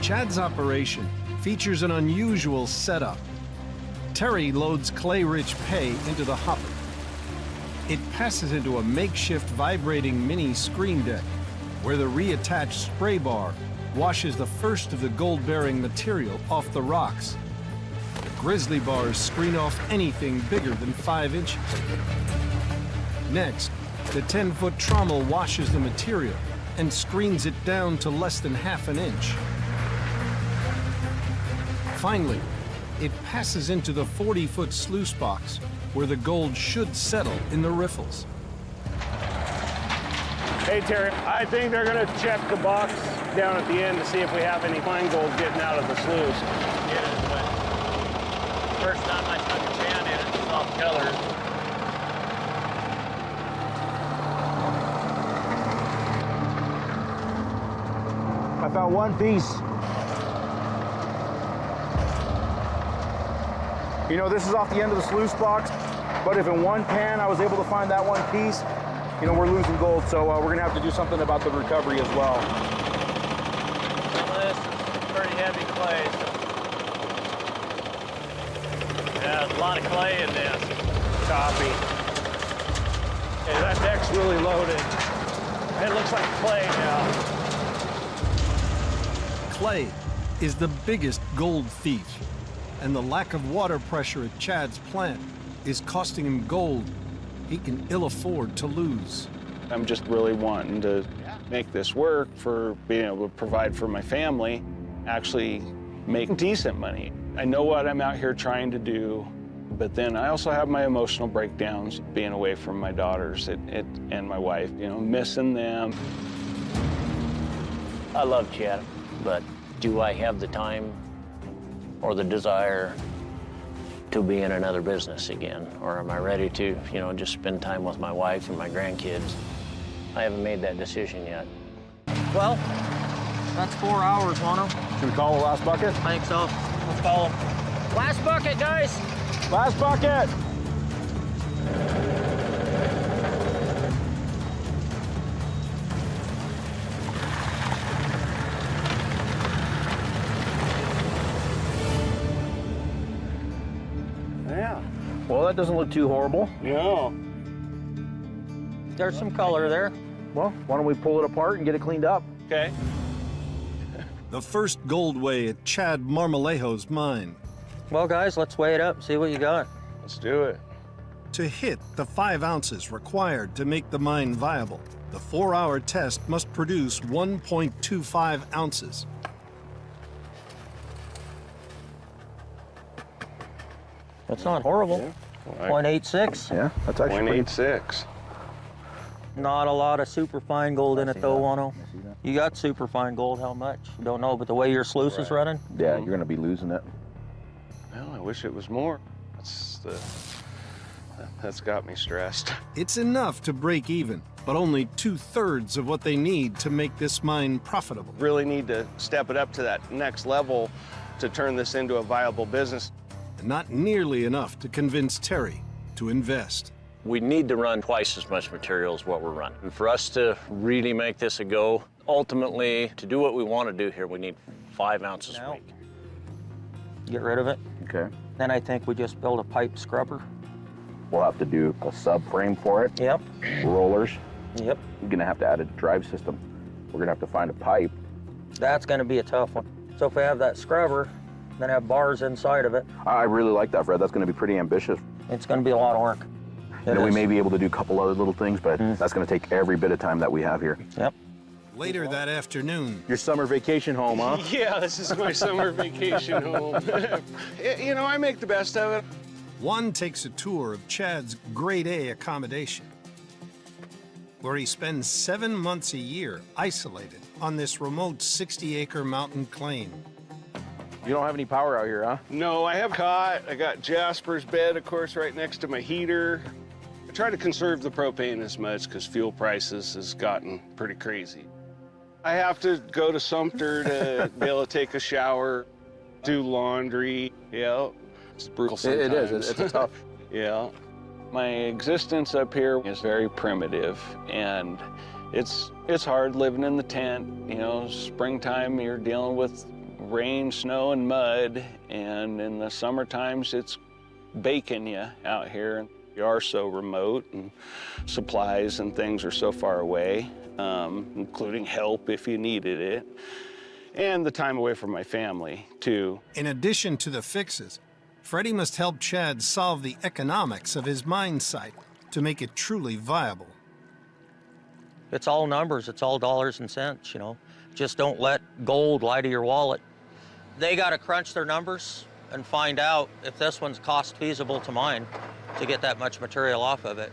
Chad's operation features an unusual setup. Terry loads clay-rich pay into the hopper. It passes into a makeshift vibrating mini screen deck, where the reattached spray bar washes the first of the gold-bearing material off the rocks. The grizzly bars screen off anything bigger than 5 inches. Next, the 10-foot trommel washes the material and screens it down to less than ½ an inch. Finally, it passes into the 40-foot sluice box, where the gold should settle in the riffles. Hey, Terry, I think they're gonna check the box down at the end to see if we have any fine gold getting out of the sluice. Yeah, but first time I stuck a pan in it, it's off color. I found one piece. You know, this is off the end of the sluice box, but if in one pan I was able to find that one piece, you know, we're losing gold, so we're gonna have to do something about the recovery as well. Some of this is pretty heavy clay. Yeah, there's a lot of clay in this. Copy. Hey, that deck's really loaded. It looks like clay now. Clay is the biggest gold thief, and the lack of water pressure at Chad's plant is costing him gold he can ill afford to lose. I'm just really wanting to make this work for being able to provide for my family, actually make decent money. I know what I'm out here trying to do, but then I also have my emotional breakdowns being away from my daughters and my wife, you know, missing them. I love Chad, but do I have the time or the desire to be in another business again? Or am I ready to, you know, just spend time with my wife and my grandkids? I haven't made that decision yet. Well, that's 4 hours, Wano. Should we call the last bucket? I think so. Let's call them. Last bucket, guys. Last bucket. Yeah. Well, that doesn't look too horrible. No. There's some color there. Well, why don't we pull it apart and get it cleaned up? Okay. The first gold weigh at Chad Marmolejo's mine. Well, guys, let's weigh it up and see what you got. Let's do it. To hit the 5 ounces required to make the mine viable, the 4-hour test must produce 1.25 ounces. That's not horrible. Yeah. 0.86. Yeah, that's actually 0.86. Not a lot of superfine gold in it, though, Wano. You got superfine gold, how much? Don't know, but the way your sluice is running? Yeah, you're going to be losing it. Well, I wish it was more. That's got me stressed. It's enough to break even, but only 2/3 of what they need to make this mine profitable. Really need to step it up to that next level to turn this into a viable business. And not nearly enough to convince Terry to invest. We need to run twice as much material as what we're running. And for us to really make this a go, ultimately, to do what we want to do here, we need 5 ounces a week. Get rid of it. Okay. Then I think we just build a pipe scrubber. We'll have to do a subframe for it. Yep. Rollers. Yep. You're going to have to add a drive system. We're going to have to find a pipe. That's going to be a tough one. So if we have that scrubber, then have bars inside of it. I really like that, Fred. That's going to be pretty ambitious. It's going to be a lot of work. You know, we may be able to do a couple other little things, but that's going to take every bit of time that we have here. Yep. Later that afternoon. Your summer vacation home, huh? Yeah, this is my summer vacation home. You know, I make the best of it. Juan takes a tour of Chad's Grade A accommodation, where he spends 7 months a year isolated on this remote 60-acre mountain claim. You don't have any power out here, huh? No, I have cot. I got Jasper's bed, of course, right next to my heater. I try to conserve the propane as much because fuel prices has gotten pretty crazy. I have to go to Sumter to be able to take a shower, do laundry. Yeah, it's brutal sometimes. It is. It's tough. Yeah. My existence up here is very primitive, and it's hard living in the tent. You know, springtime you're dealing with rain, snow, and mud, and in the summer times it's baking you out here. You are so remote, and supplies and things are so far away, including help if you needed it, and the time away from my family, too. In addition to the fixes, Freddy must help Chad solve the economics of his mine site to make it truly viable. It's all numbers. It's all dollars and cents, you know. Just don't let gold lie to your wallet. They got to crunch their numbers and find out if this one's cost feasible to mine to get that much material off of it.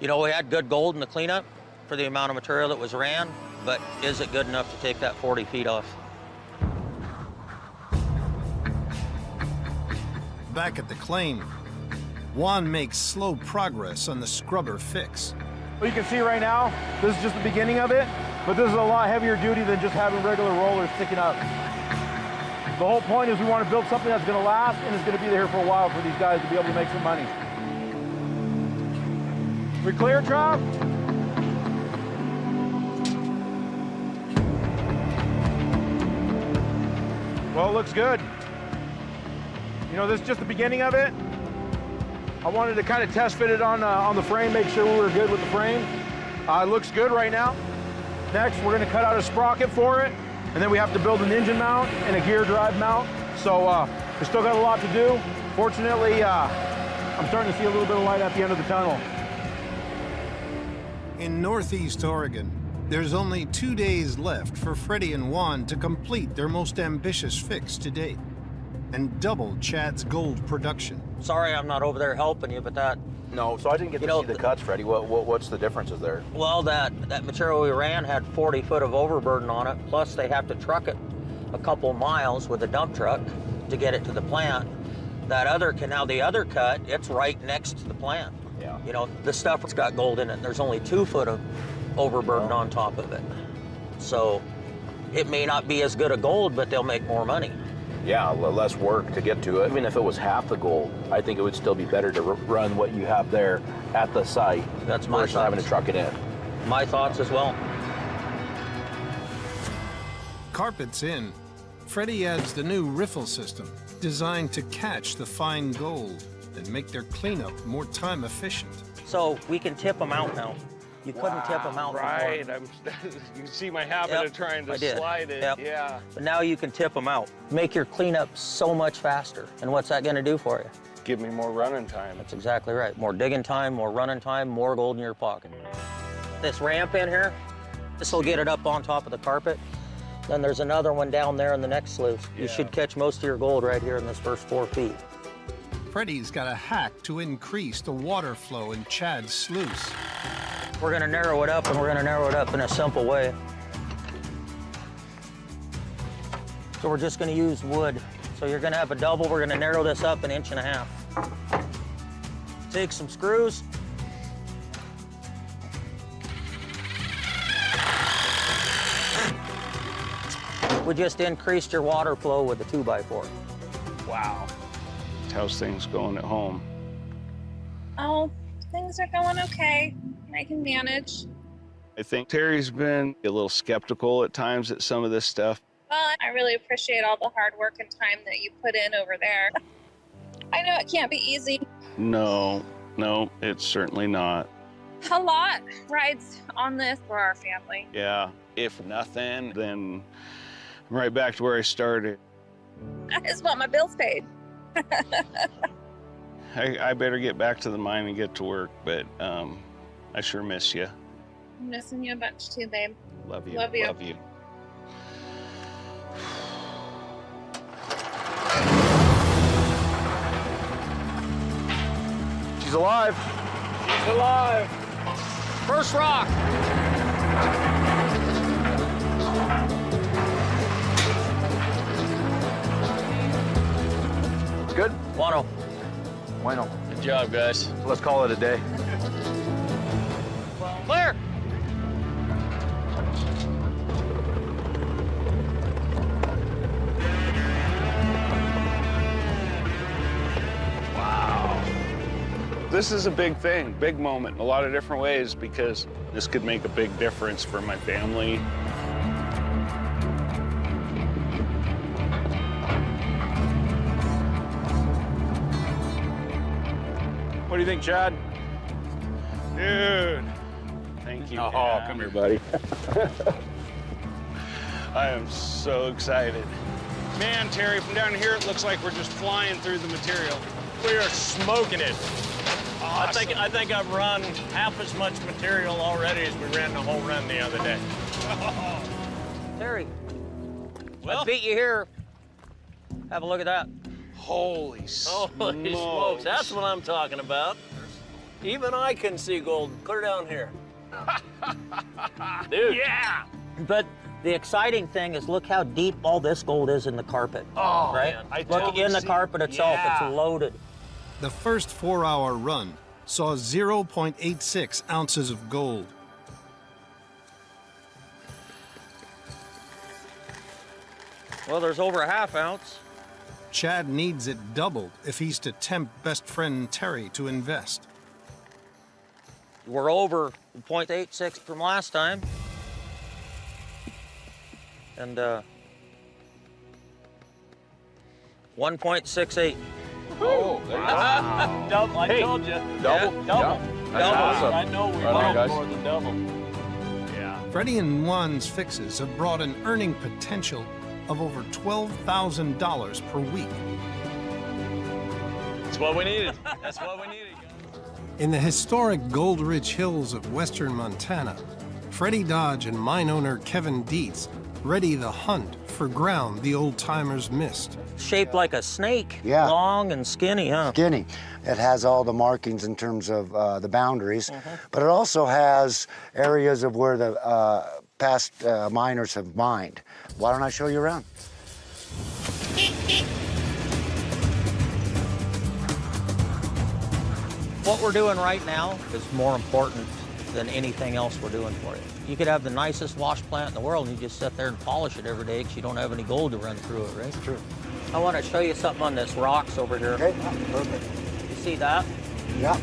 You know, we had good gold in the cleanup for the amount of material that was ran, but is it good enough to take that 40 feet off? Back at the claim, Juan makes slow progress on the scrubber fix. Well, you can see right now, this is just the beginning of it, but this is a lot heavier duty than just having regular rollers sticking up. The whole point is we want to build something that's going to last and is going to be there for a while for these guys to be able to make some money. We clear, Trav? Well, it looks good. You know, this is just the beginning of it. I wanted to kind of test fit it on the frame, make sure we were good with the frame. It looks good right now. Next, we're going to cut out a sprocket for it, and then we have to build an engine mount and a gear drive mount. So we still got a lot to do. Fortunately, I'm starting to see a little bit of light at the end of the tunnel. In Northeast Oregon, there's only 2 days left for Freddy and Juan to complete their most ambitious fix to date. and doubled Chad's gold production. Sorry I'm not over there helping you, but that... No, so I didn't get to see the cuts, Freddie. What's the differences there? Well, that material we ran had 40 foot of overburden on it, plus they have to truck it a couple miles with a dump truck to get it to the plant. That other canal, the other cut, it's right next to the plant. Yeah. You know, the stuff that's got gold in it, there's only 2 foot of overburden on top of it. So it may not be as good a gold, but they'll make more money. Yeah, less work to get to it. Even if it was half the gold, I think it would still be better to run what you have there at the site. That's my versus having to truck it in. My thoughts as well. Carpet's in. Freddy adds the new riffle system, designed to catch the fine gold and make their cleanup more time efficient. So we can tip them out now. You couldn't tip them out Right, before. you can see my habit of trying to slide it. Yep. Yeah. But now you can tip them out. Make your cleanup so much faster. And what's that going to do for you? Give me more running time. That's exactly right. More digging time, more running time, more gold in your pocket. This ramp in here, this will get it up on top of the carpet. Then there's another one down there in the next sluice. You should catch most of your gold right here in this first 4 feet. Freddy's got a hack to increase the water flow in Chad's sluice. We're going to narrow it up, and we're going to narrow it up in a simple way. So we're just going to use wood. So you're going to have a double. We're going to narrow this up 1.5 inches. Take some screws. We just increased your water flow with the 2x4. Wow. How's things going at home? Oh, things are going okay. I can manage. I think Terry's been a little skeptical at times at some of this stuff. Well, I really appreciate all the hard work and time that you put in over there. I know it can't be easy. No, it's certainly not. A lot rides on this for our family. Yeah, if nothing, then I'm right back to where I started. I just want my bills paid. I better get back to the mine and get to work, but I sure miss you. I'm missing you a bunch too, babe. Love you. Love you. Love you. She's alive. She's alive. First rock. Good? Bueno. Bueno. Good job, guys. Let's call it a day. Clear. This is a big thing, big moment in a lot of different ways because this could make a big difference for my family. What do you think, Chad? Dude, thank you. Oh, Dad. come here, buddy. I am so excited. Man, Terry, from down here, it looks like we're just flying through the material. We are smoking it. Awesome. I think I've run half as much material already as we ran the whole run the other day. Terry, I beat you here. Have a look at that. Holy smokes, that's what I'm talking about. Even I can see gold clear down here. Dude. Yeah. But the exciting thing is look how deep all this gold is in the carpet. Oh, right? man. Look in the carpet itself, it's loaded. The first 4-hour run saw 0.86 ounces of gold. Well, there's over a half ounce. Chad needs it doubled if he's to tempt best friend Terry to invest. We're over 0.86 from last time. And 1.68. Oh, there you go. Double, I told you. Double. Yeah, double. Double. Awesome. I know we Right on, want guys. more than double. Yeah. Freddy and Juan's fixes have brought an earning potential of over $12,000 per week. That's what we needed. That's what we needed. In the historic gold-rich hills of western Montana, Freddie Dodge and mine owner Kevin Deetz ready the hunt for ground the old-timers missed. Shaped like a snake. Yeah. Long and skinny, huh? Skinny. It has all the markings in terms of the boundaries, but it also has areas of where the past miners have mined. Why don't I show you around? What we're doing right now is more important than anything else we're doing for you. You could have the nicest wash plant in the world and you just sit there and polish it every day because you don't have any gold to run through it, right? That's true. I want to show you something on this rocks over here. Okay, perfect. You see that? Yeah.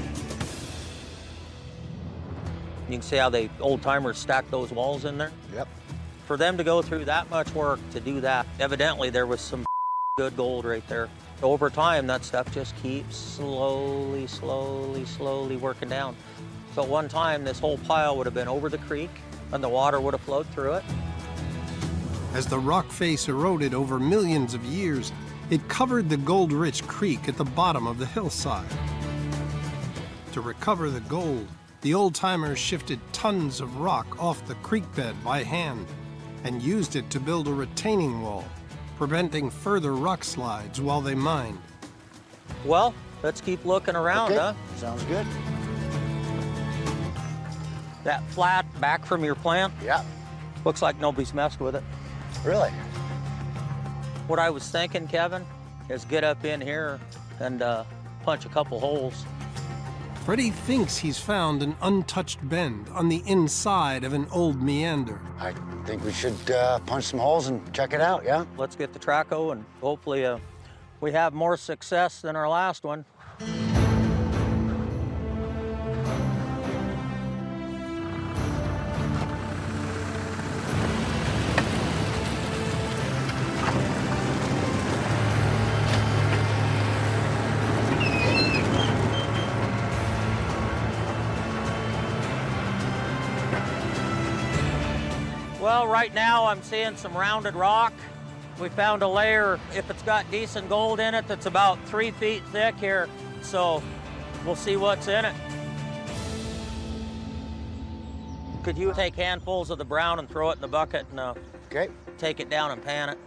You can see how the old timers stacked those walls in there? Yep. For them to go through that much work to do that, evidently there was some good gold right there. Over time, that stuff just keeps slowly working down. So at one time, this whole pile would have been over the creek and the water would have flowed through it. As the rock face eroded over millions of years, it covered the gold-rich creek at the bottom of the hillside. To recover the gold, the old-timers shifted tons of rock off the creek bed by hand and used it to build a retaining wall, preventing further rock slides while they mined. Well, let's keep looking around, Okay. huh? Sounds good. That flat back from your plant? Yeah. Looks like nobody's messed with it. Really? What I was thinking, Kevin, is get up in here and punch a couple holes. Freddie thinks he's found an untouched bend on the inside of an old meander. I think we should punch some holes and check it out, yeah? Let's get the traco and hopefully we have more success than our last one. Well, right now I'm seeing some rounded rock. We found a layer, if it's got decent gold in it, that's about 3 feet thick here. So we'll see what's in it. Could you take handfuls of the brown and throw it in the bucket and take it down and pan it?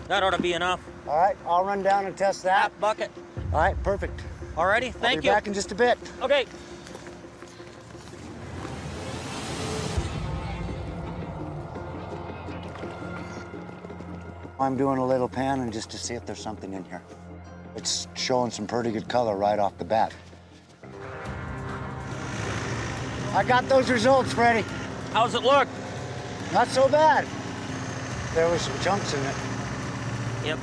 That ought to be enough. All right, I'll run down and test that. Half bucket. All right, perfect. Alrighty, thank I'll be you. back in just a bit. Okay. I'm doing a little panning just to see if there's something in here. It's showing some pretty good color right off the bat. I got those results, Freddie. How's it look? Not so bad. There was some chunks in it. Yep.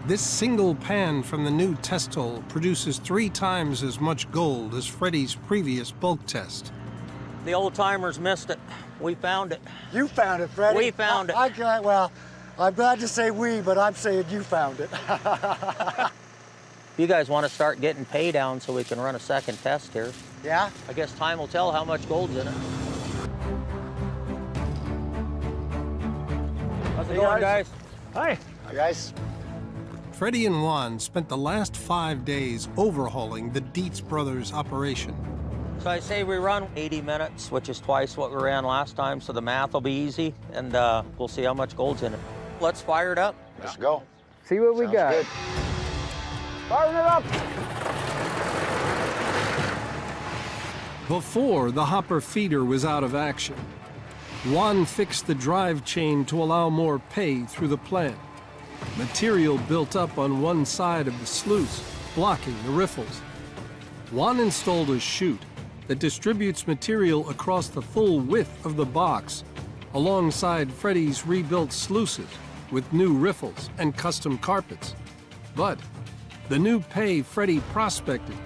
This single pan from the new test hole produces 3 times as much gold as Freddie's previous bulk test. The old timers missed it. We found it. You found it, Freddie. We found it. Well, I'm glad to say we, but I'm saying you found it. You guys want to start getting pay down so we can run a second test here? Yeah? I guess time will tell how much gold's in it. How's it going, guys? Hi. Hi, guys. Freddie and Juan spent the last 5 days overhauling the Deetz brothers' operation. So I say we run 80 minutes, which is twice what we ran last time, so the math will be easy, and we'll see how much gold's in it. Let's fire it up. Let's go. See what we got. Good. Firing it up. Before the hopper feeder was out of action, Juan fixed the drive chain to allow more pay through the plant. Material built up on one side of the sluice, blocking the riffles. Juan installed a chute that distributes material across the full width of the box, alongside Freddie's rebuilt sluices with new riffles and custom carpets. But the new pay Freddie prospected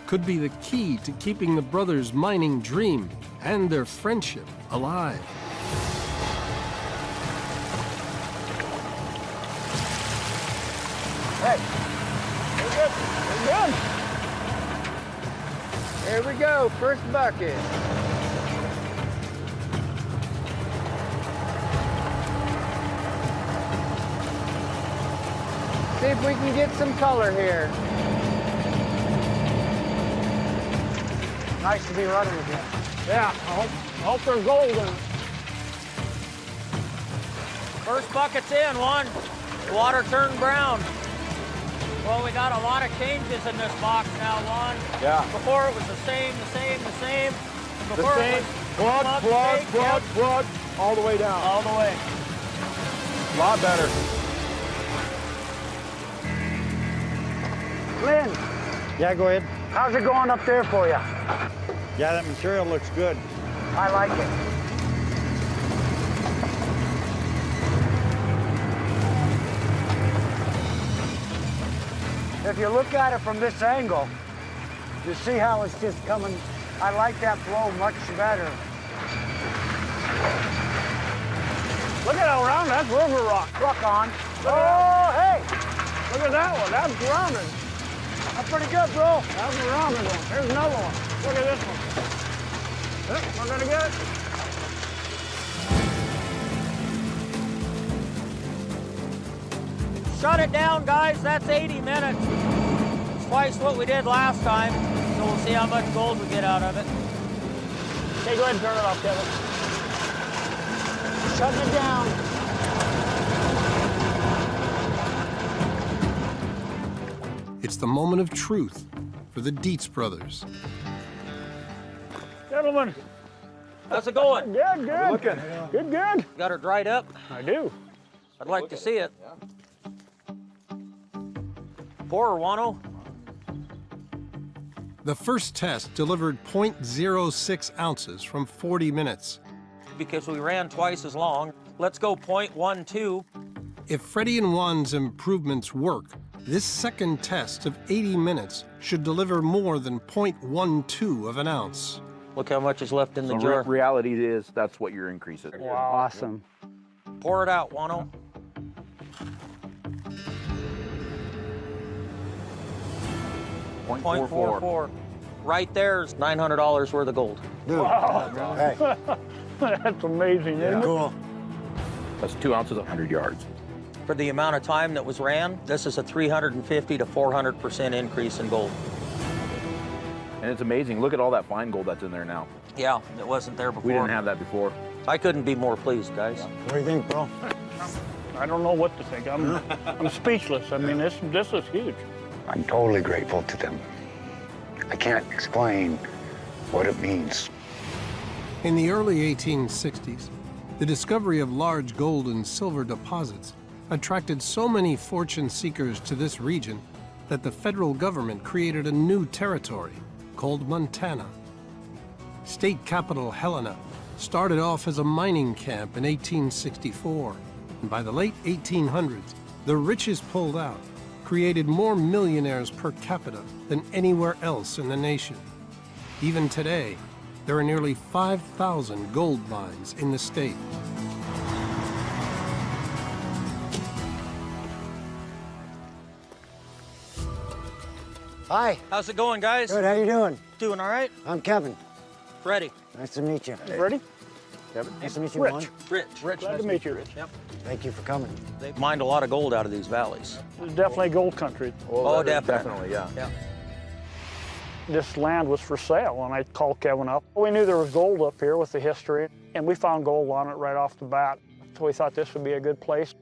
could be the key to keeping the brothers' mining dream and their friendship alive. Hey, we're good. Here we go, first bucket. See if we can get some color here. Nice to be running again. Yeah, I hope they're golden. First bucket's in, Juan. The water turned brown. Well, we got a lot of changes in this box now, Juan. Yeah. Before it was the same. And before The same. Plug, all the way down. All the way. A lot better. Lynn, Yeah, go ahead. how's it going up there for you? Yeah, that material looks good. I like it. If you look at it from this angle, you see how it's just coming. I like that flow much better. Look at how round that's river rock. Rock on. Oh, hey! Look at that one. That's rounded. That's pretty good, bro. That's a rounded one. Here's another one. Look at this one. Yep, am I gonna get it? Shut it down, guys. That's 80 minutes. It's twice what we did last time. So we'll see how much gold we get out of it. Okay, go ahead and turn it off, Kevin. Shutting it down. It's the moment of truth for the Deetsz brothers. Gentlemen. How's it going? Good, good. Looking. Good, good. Got her dried up? I do. I'd like to see it. Pour her, Wano. The first test delivered 0.06 ounces from 40 minutes. Because we ran twice as long. Let's go 0.12. If Freddy and Juan's improvements work, this second test of 80 minutes should deliver more than 0.12 of an ounce. Look how much is left in the So jar. reality is that's what your increase is. Wow. Awesome. Pour it out, Wano. .44. Right there's $900 worth of gold. Dude. Wow. Hey. That's amazing, isn't it? Cool. That's 2 ounces, 100 yards. For the amount of time that was ran, this is a 350 to 400% increase in gold. And it's amazing. Look at all that fine gold that's in there now. Yeah, it wasn't there before. We didn't have that before. I couldn't be more pleased, guys. What do you think, bro? I don't know what to think. I'm speechless. I mean, this is huge. I'm totally grateful to them. I can't explain what it means. In the early 1860s, the discovery of large gold and silver deposits attracted so many fortune seekers to this region that the federal government created a new territory called Montana. State capital Helena started off as a mining camp in 1864, and by the late 1800s, the richest pulled out, created more millionaires per capita than anywhere else in the nation. Even today, there are nearly 5,000 gold mines in the state. Hi. How's it going, guys? Good, how you doing? Doing all right? I'm Kevin. Freddie. Nice to meet you. Ready? Kevin. Nice to meet you, Rich. Juan. Rich. Glad to meet you, Rich. Yep. Thank you for coming. They mined a lot of gold out of these valleys. It's definitely gold country. Oh, definitely. Definitely, yeah. Yeah. This land was for sale, and I called Kevin up. We knew there was gold up here with the history, and we found gold on it right off the bat. So we thought this would be a good place.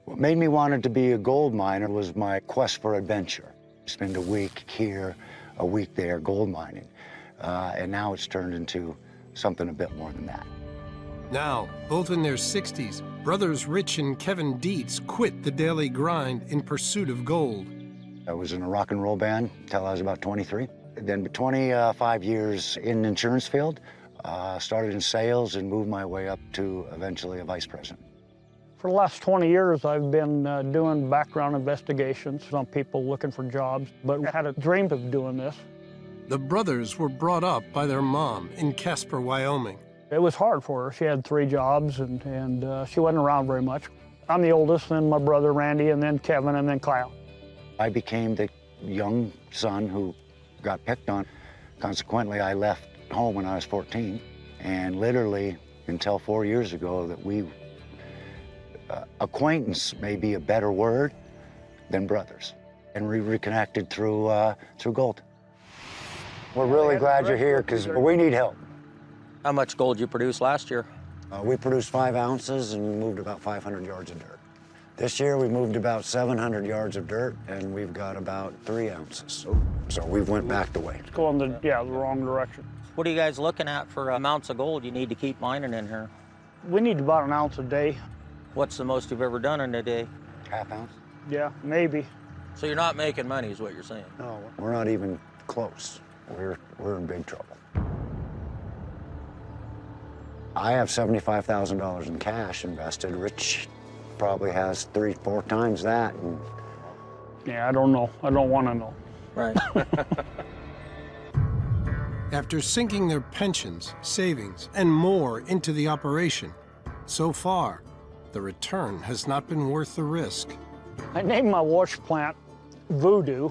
What made me want to be a gold miner was my quest for adventure. Spend a week here, a week there, gold mining. And now it's turned into something a bit more than that. Now, both in their 60s, brothers Rich and Kevin Deetsz quit the daily grind in pursuit of gold. I was in a rock and roll band until I was about 23. Then 25 years in the insurance field, started in sales and moved my way up to eventually a vice president. For the last 20 years, I've been doing background investigations on people looking for jobs, but I had a dream of doing this. The brothers were brought up by their mom in Casper, Wyoming. It was hard for her. She had 3 jobs, and she wasn't around very much. I'm the oldest, then my brother Randy, and then Kevin, and then Kyle. I became the young son who got picked on. Consequently, I left home when I was 14, and literally until 4 years ago that we, acquaintance may be a better word than brothers, and we reconnected through gold. We're really glad you're here because we need help. How much gold you produced last year? We produced 5 ounces and we moved about 500 yards of dirt. This year we moved about 700 yards of dirt and we've got about 3 ounces. So we went back the way. It's going the wrong direction. What are you guys looking at for amounts of gold you need to keep mining in here? We need about an ounce a day. What's the most you've ever done in a day? Half ounce? Yeah, maybe. So you're not making money is what you're saying? No, we're not even close. We're in big trouble. I have $75,000 in cash invested. Rich probably has 3-4 times that. And... Yeah, I don't know. I don't want to know. Right. After sinking their pensions, savings, and more into the operation, so far, the return has not been worth the risk. I named my wash plant Voodoo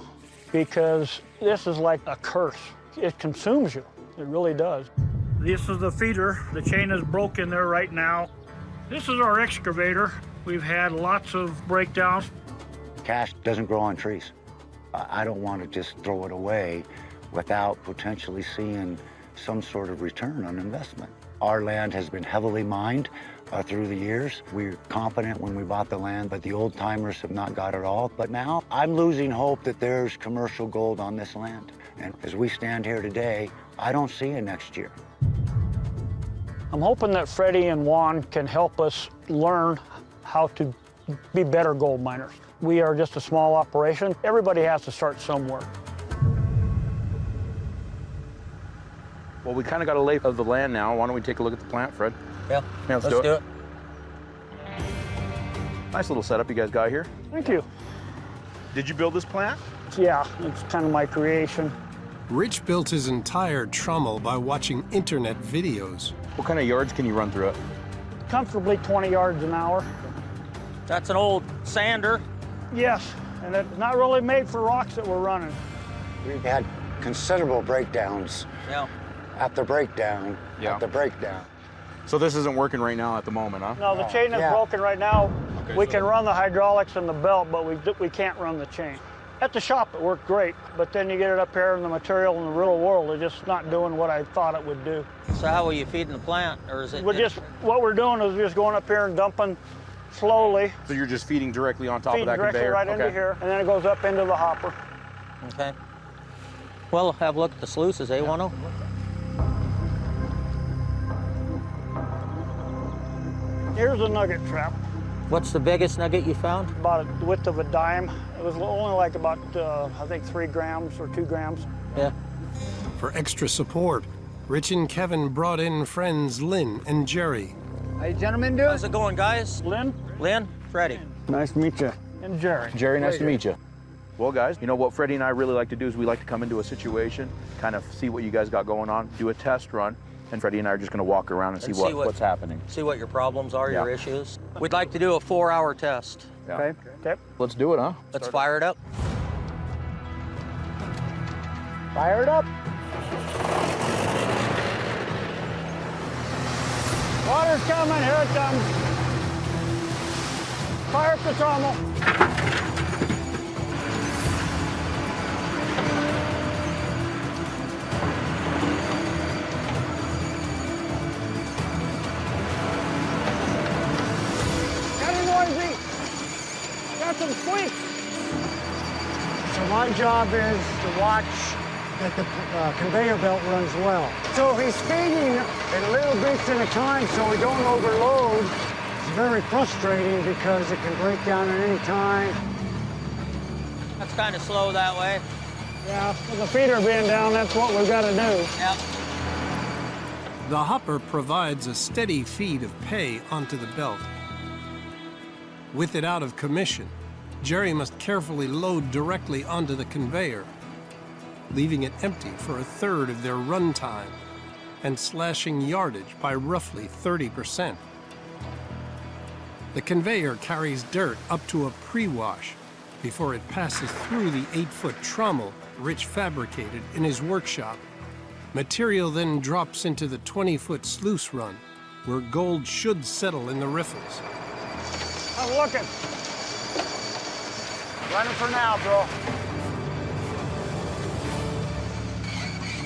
because this is like a curse. It consumes you. It really does. This is the feeder. The chain is broken there right now. This is our excavator. We've had lots of breakdowns. Cash doesn't grow on trees. I don't want to just throw it away without potentially seeing some sort of return on investment. Our land has been heavily mined through the years. We were confident when we bought the land, but the old timers have not got it all. But now I'm losing hope that there's commercial gold on this land. And as we stand here today, I don't see it next year. I'm hoping that Freddy and Juan can help us learn how to be better gold miners. We are just a small operation. Everybody has to start somewhere. Well, we kind of got a lay of the land now. Why don't we take a look at the plant, Fred? Yeah, let's do it. Nice little setup you guys got here. Thank you. Did you build this plant? Yeah, it's kind of my creation. Rich built his entire trommel by watching internet videos. What kind of yards can you run through it? Comfortably 20 yards an hour. That's an old sander. Yes, and it's not really made for rocks that we're running. We've had considerable breakdowns. Yeah. After breakdown, after breakdown. So this isn't working right now at the moment, huh? No, the chain is broken right now. Okay, we can run the hydraulics and the belt, but we can't run the chain. At the shop, it worked great, but then you get it up here in the material in the real world, it's just not doing what I thought it would do. So how are you feeding the plant, or is it? What we're doing is just going up here and dumping slowly. So you're just feeding directly on top of that directly conveyor? Right into here, and then it goes up into the hopper. Okay. Well, have a look at the sluices, eh, Wano? Here's a nugget trap. What's the biggest nugget you found? About the width of a dime. It was only like about, I think, 3 grams or 2 grams. Yeah. For extra support, Rich and Kevin brought in friends Lynn and Jerry. How you gentlemen doing? How's it going, guys? Lynn? Lynn? Freddie? Nice to meet you. And Jerry. Jerry, nice to meet you. Well, guys, you know what Freddie and I really like to do is we like to come into a situation, kind of see what you guys got going on, do a test run, and Freddie and I are just going to walk around and see what's happening. See what your problems are, your issues. We'd like to do a 4-hour test. Yeah. Okay. Let's do it, huh? Let's fire it up. Fire it up. Water's coming, here it comes. Fire up the trommel. Got some squeaks. So my job is to watch that the conveyor belt runs well. So he's feeding in little bits at a time so we don't overload. It's very frustrating because it can break down at any time. That's kind of slow that way. Yeah, with the feeder being down, that's what we've got to do. Yep. The hopper provides a steady feed of pay onto the belt. With it out of commission, Jerry must carefully load directly onto the conveyor, leaving it empty for a third of their run time and slashing yardage by roughly 30%. The conveyor carries dirt up to a pre-wash before it passes through the 8-foot trommel Rich fabricated in his workshop. Material then drops into the 20-foot sluice run, where gold should settle in the riffles. I'm looking. Running for now, bro.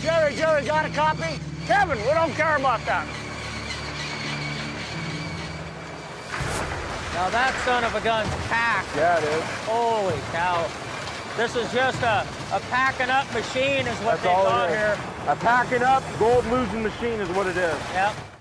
Jerry, got a copy? Kevin, we don't care about that. Now that son of a gun's packed. Yeah, it is. Holy cow. This is just a packing up machine is what That's they've all got it is. here. A packing up, gold losing machine is what it is. Yep.